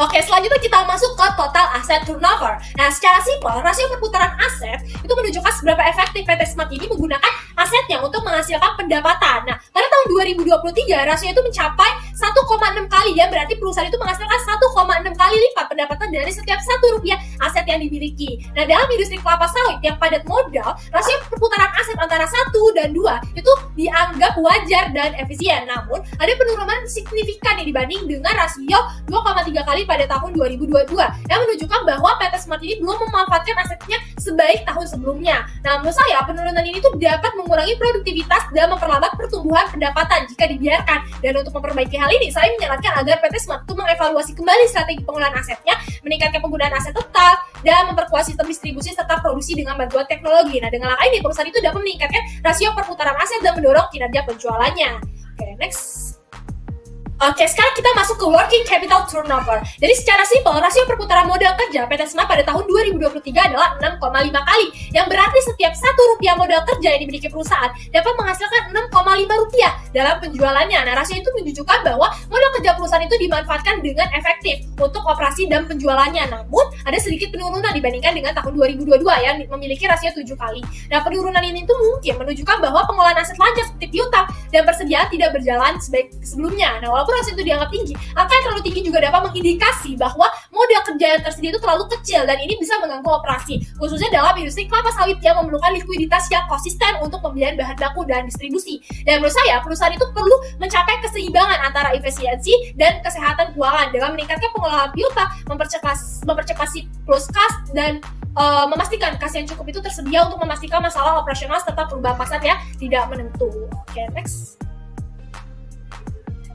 Oke, selanjutnya kita masuk ke total asset turnover. Nah, secara simpel, rasio perputaran aset itu menunjukkan seberapa efektif PT Smart ini menggunakan asetnya untuk menghasilkan pendapatan. Nah, pada tahun 2023, rasio itu mencapai 1,6 kali ya, berarti perusahaan itu menghasilkan 1,6 kali lipat pendapatan dari setiap 1 rupiah aset yang dimiliki. Nah, dalam industri kelapa sawit yang padat modal, rasio perputaran aset antara 1 dan 2 itu dianggap wajar dan efisien. Namun, ada penurunan signifikan yang dibanding dengan rasio 2,3 kali pada tahun 2022 yang menunjukkan bahwa PT Smart ini belum memanfaatkan asetnya sebaik tahun sebelumnya. Nah, menurut saya penurunan ini tuh dapat mengurangi produktivitas dan memperlambat pertumbuhan pendapatan jika dibiarkan. Dan untuk memperbaiki hal ini, saya menyarankan agar PT Smart itu mengevaluasi kembali strategi penggunaan asetnya, meningkatkan penggunaan aset tetap, dan memperkuat sistem distribusi serta produksi dengan bantuan teknologi. Nah, dengan langkah ini perusahaan itu dapat meningkatkan rasio perputaran aset dan mendorong kinerja penjualannya. Oke, next. Oke, sekarang kita masuk ke working capital turnover. Jadi secara simpel, rasio perputaran modal kerja PT Smart pada tahun 2023 adalah 6,5 kali, yang berarti setiap 1 rupiah modal kerja yang dimiliki perusahaan dapat menghasilkan 6,5 rupiah dalam penjualannya. Nah, rasio itu menunjukkan bahwa modal kerja perusahaan itu dimanfaatkan dengan efektif untuk operasi dan penjualannya. Namun, ada sedikit penurunan dibandingkan dengan tahun 2022 yang memiliki rasio 7 kali. Nah, penurunan ini itu mungkin menunjukkan bahwa pengelolaan aset lancar seperti piutang dan persediaan tidak berjalan sebaik sebelumnya. Nah, walaupun rasio itu dianggap tinggi, angka yang terlalu tinggi juga dapat mengindikasi bahwa modal kerja yang tersedia itu terlalu kecil dan ini bisa mengganggu operasi, khususnya dalam industri kelapa sawit yang memerlukan likuiditas yang konsisten untuk pembelian bahan baku dan distribusi. Dan menurut saya, perusahaan itu perlu mencapai keseimbangan antara efisiensi dan kesehatan keuangan dengan meningkatkan pengelolaan piutang, mempercepat siklus kas, dan memastikan kas yang cukup itu tersedia untuk memastikan masalah operasional serta perubahan pasar yang tidak menentu. Oke, next.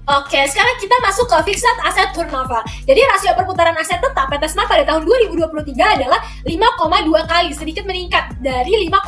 Oke, sekarang kita masuk ke fixed asset turnover. Jadi rasio perputaran aset tetap PT Smart pada tahun 2023 adalah 5,2 kali, sedikit meningkat dari 5,0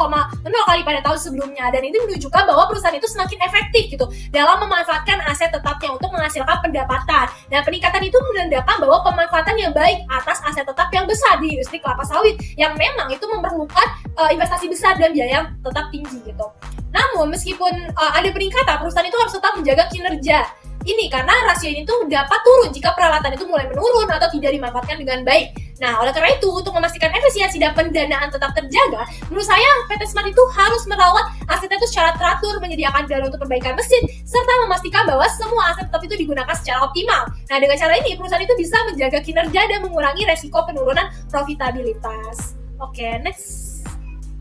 kali pada tahun sebelumnya. Dan ini menunjukkan bahwa perusahaan itu semakin efektif gitu dalam memanfaatkan aset tetapnya untuk menghasilkan pendapatan. Dan peningkatan itu menandakan bahwa pemanfaatan yang baik atas aset tetap yang besar di industri kelapa sawit yang memang itu memerlukan investasi besar dan biaya yang tetap tinggi gitu. Namun meskipun ada peningkatan, perusahaan itu harus tetap menjaga kinerja ini karena rasio ini tuh dapat turun jika peralatan itu mulai menurun atau tidak dimanfaatkan dengan baik. Nah, oleh karena itu, untuk memastikan efisiensi dan pendanaan tetap terjaga, menurut saya PT Smart itu harus merawat asetnya itu secara teratur, menyediakan dana untuk perbaikan mesin, serta memastikan bahwa semua aset tetap itu digunakan secara optimal. Nah, dengan cara ini, perusahaan itu bisa menjaga kinerja dan mengurangi resiko penurunan profitabilitas. Oke, next.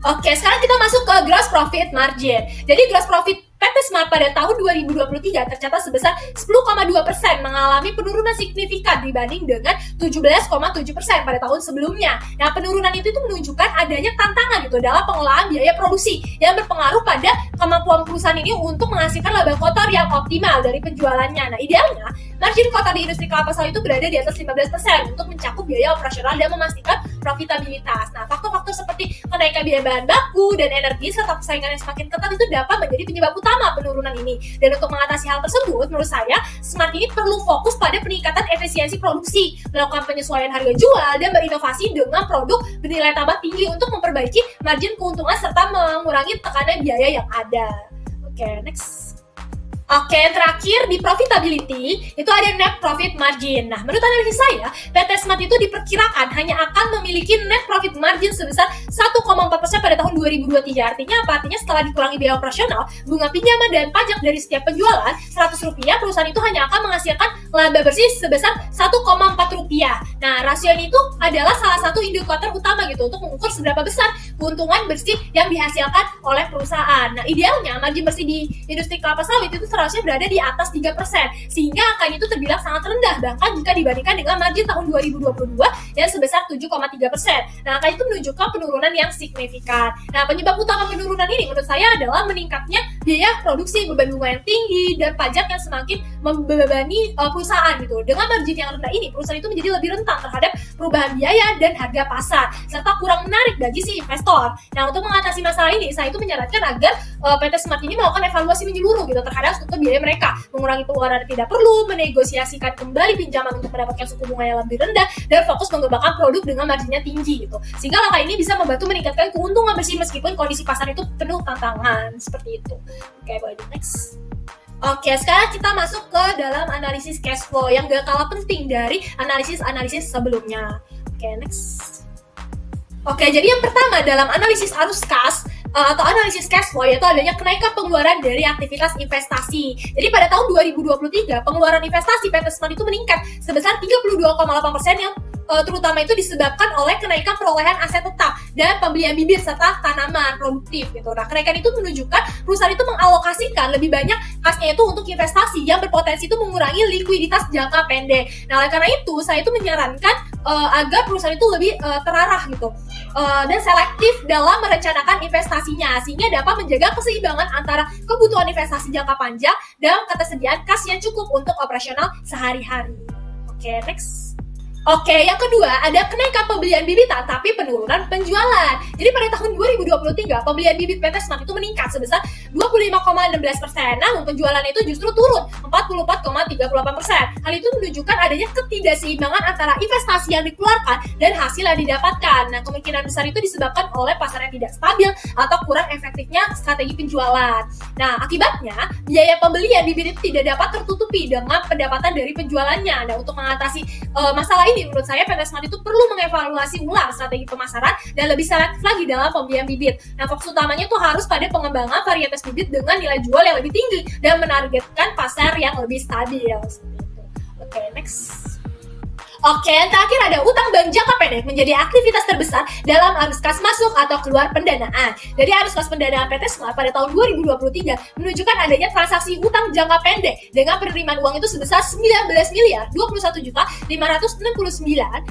Oke, sekarang kita masuk ke gross profit margin. Jadi gross profit PT Smart pada tahun 2023 tercatat sebesar 10,2%, mengalami penurunan signifikan dibanding dengan 17,7% pada tahun sebelumnya. Nah, penurunan itu menunjukkan adanya tantangan gitu dalam pengelolaan biaya produksi yang berpengaruh pada kemampuan perusahaan ini untuk menghasilkan laba kotor yang optimal dari penjualannya. Nah, idealnya margin kotor di industri kelapa sawit itu berada di atas 15% untuk mencakup biaya operasional dan memastikan profitabilitas. Nah, faktor-faktor seperti kenaikan biaya bahan baku dan energi serta persaingan yang semakin ketat itu dapat menjadi penyebab utama penurunan ini. Dan untuk mengatasi hal tersebut, menurut saya Smart ini perlu fokus pada peningkatan efisiensi produksi, melakukan penyesuaian harga jual, dan berinovasi dengan produk bernilai tambah tinggi untuk memperbaiki margin keuntungan serta mengurangi tekanan biaya yang ada. Oke, next. Oke, terakhir di profitability itu ada net profit margin. Nah, menurut analisis saya, PT Smart itu diperkirakan hanya akan memiliki net profit margin sebesar 1,4% pada tahun 2023. Artinya apa? Artinya setelah dikurangi biaya operasional, bunga pinjaman dan pajak dari setiap penjualan Rp100, perusahaan itu hanya akan menghasilkan laba bersih sebesar Rp1,4. Nah, rasio ini itu adalah salah satu indikator utama gitu untuk mengukur seberapa besar keuntungan bersih yang dihasilkan oleh perusahaan. Nah, idealnya margin bersih di industri kelapa sawit itu seharusnya berada di atas 3%, sehingga angka itu terbilang sangat rendah bahkan jika dibandingkan dengan margin tahun 2022 yang sebesar 7,3%. Nah, angka itu menunjukkan penurunan yang signifikan. Nah, penyebab utama penurunan ini menurut saya adalah meningkatnya biaya produksi, beban bunga yang tinggi, dan pajak yang semakin membebani perusahaan gitu. Dengan margin yang rendah ini, perusahaan itu menjadi lebih rentan terhadap perubahan biaya dan harga pasar, serta kurang menarik bagi si investor. Nah, untuk mengatasi masalah ini, saya itu menyarankan agar PT Smart ini melakukan evaluasi menyeluruh gitu terhadap struktur biaya mereka, mengurangi pengeluaran yang tidak perlu, menegosiasikan kembali pinjaman untuk mendapatkan suku bunga yang lebih rendah, dan fokus mengembangkan produk dengan marginnya tinggi gitu. Sehingga langkah ini bisa membantu meningkatkan keuntungan bersih meskipun kondisi pasar itu penuh tantangan seperti itu. Oke, boleh di next. Oke, sekarang kita masuk ke dalam analisis cash flow yang gak kalah penting dari analisis sebelumnya. Oke, next. Oke, jadi yang pertama dalam analisis arus kas atau analisis cash flow yaitu adanya kenaikan pengeluaran dari aktivitas investasi. Jadi pada tahun 2023 pengeluaran investasi PT Smart itu meningkat sebesar 32,8% yang terutama itu disebabkan oleh kenaikan perolehan aset tetap dan pembelian bibit serta tanaman produktif gitu. Nah, kenaikan itu menunjukkan perusahaan itu mengalokasikan lebih banyak kasnya itu untuk investasi yang berpotensi itu mengurangi likuiditas jangka pendek. Nah, oleh karena itu saya itu menyarankan agar perusahaan itu lebih terarah gitu dan selektif dalam merencanakan investasinya sehingga dapat menjaga keseimbangan antara kebutuhan investasi jangka panjang dan ketersediaan kas yang cukup untuk operasional sehari-hari. Oke, next. Oke, yang kedua ada kenaikan pembelian bibitan tapi penurunan penjualan. Jadi pada tahun 2023 pembelian bibit PT Smart itu meningkat sebesar 25,16%, namun penjualannya itu justru turun 44,38%. Hal itu menunjukkan adanya ketidakseimbangan antara investasi yang dikeluarkan dan hasil yang didapatkan. Nah, kemungkinan besar itu disebabkan oleh pasar yang tidak stabil atau kurang efektifnya strategi penjualan. Nah, akibatnya biaya pembelian bibit itu tidak dapat tertutupi dengan pendapatan dari penjualannya. Nah, untuk mengatasi masalah ini menurut saya PT Smart itu perlu mengevaluasi ulang strategi pemasaran dan lebih selektif lagi dalam pembelian bibit. Nah, fokus utamanya itu harus pada pengembangan varietas bibit dengan nilai jual yang lebih tinggi dan menargetkan pasar yang lebih stabil. Oke, next. Oke, yang terakhir ada utang bank jangka pendek menjadi aktivitas terbesar dalam arus kas masuk atau keluar pendanaan. Jadi arus kas pendanaan PT Smart pada tahun 2023 menunjukkan adanya transaksi utang jangka pendek dengan penerimaan uang itu sebesar 19.021.569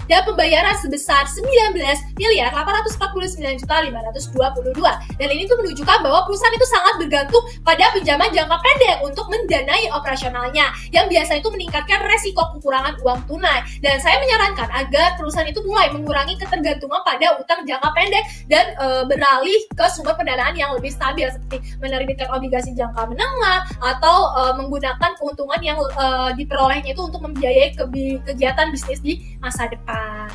dan pembayaran sebesar 19.849.522. Dan ini tuh menunjukkan bahwa perusahaan itu sangat bergantung pada pinjaman jangka pendek untuk mendanai operasionalnya yang biasa itu meningkatkan resiko kekurangan uang tunai. Dan saya menyarankan agar perusahaan itu mulai mengurangi ketergantungan pada utang jangka pendek dan beralih ke sumber pendanaan yang lebih stabil seperti menerbitkan obligasi jangka menengah atau menggunakan keuntungan yang diperolehnya itu untuk membiayai kegiatan bisnis di masa depan.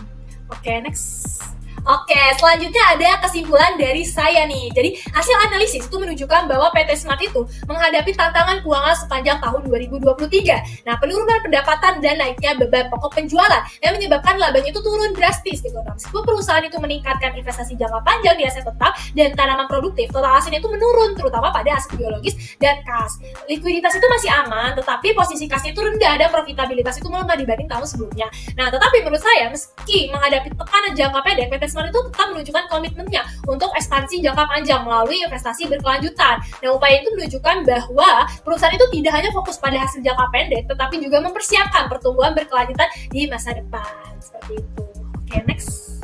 Oke, next. Oke, selanjutnya ada kesimpulan dari saya nih. Jadi, hasil analisis itu menunjukkan bahwa PT Smart itu menghadapi tantangan keuangan sepanjang tahun 2023. Nah, penurunan pendapatan dan naiknya beban pokok penjualan yang menyebabkan labanya itu turun drastis gitu. Nah, meskipun perusahaan itu meningkatkan investasi jangka panjang di aset tetap dan tanaman produktif, total asetnya itu menurun terutama pada aset biologis dan kas. Likuiditas itu masih aman, tetapi posisi kasnya itu rendah dan profitabilitas itu melemah dibanding tahun sebelumnya. Nah, tetapi menurut saya meski menghadapi tekanan jangka pendek, PT Smart itu tetap menunjukkan komitmennya untuk ekspansi jangka panjang melalui investasi berkelanjutan. Nah, upaya itu menunjukkan bahwa perusahaan itu tidak hanya fokus pada hasil jangka pendek, tetapi juga mempersiapkan pertumbuhan berkelanjutan di masa depan. Seperti itu. Oke, next.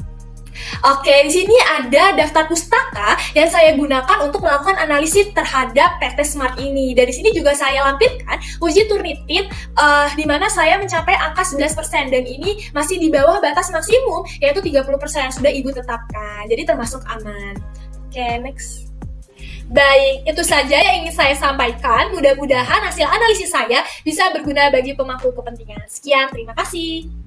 Oke, di sini ada daftar pustaka yang saya gunakan untuk melakukan analisis terhadap PT Smart ini. Dari sini juga saya lampirkan uji Turnitin di mana saya mencapai angka 11% dan ini masih di bawah batas maksimum yaitu 30% yang sudah Ibu tetapkan. Jadi termasuk aman. Oke, next. Baik, itu saja yang ingin saya sampaikan. Mudah-mudahan hasil analisis saya bisa berguna bagi pemangku kepentingan. Sekian, terima kasih.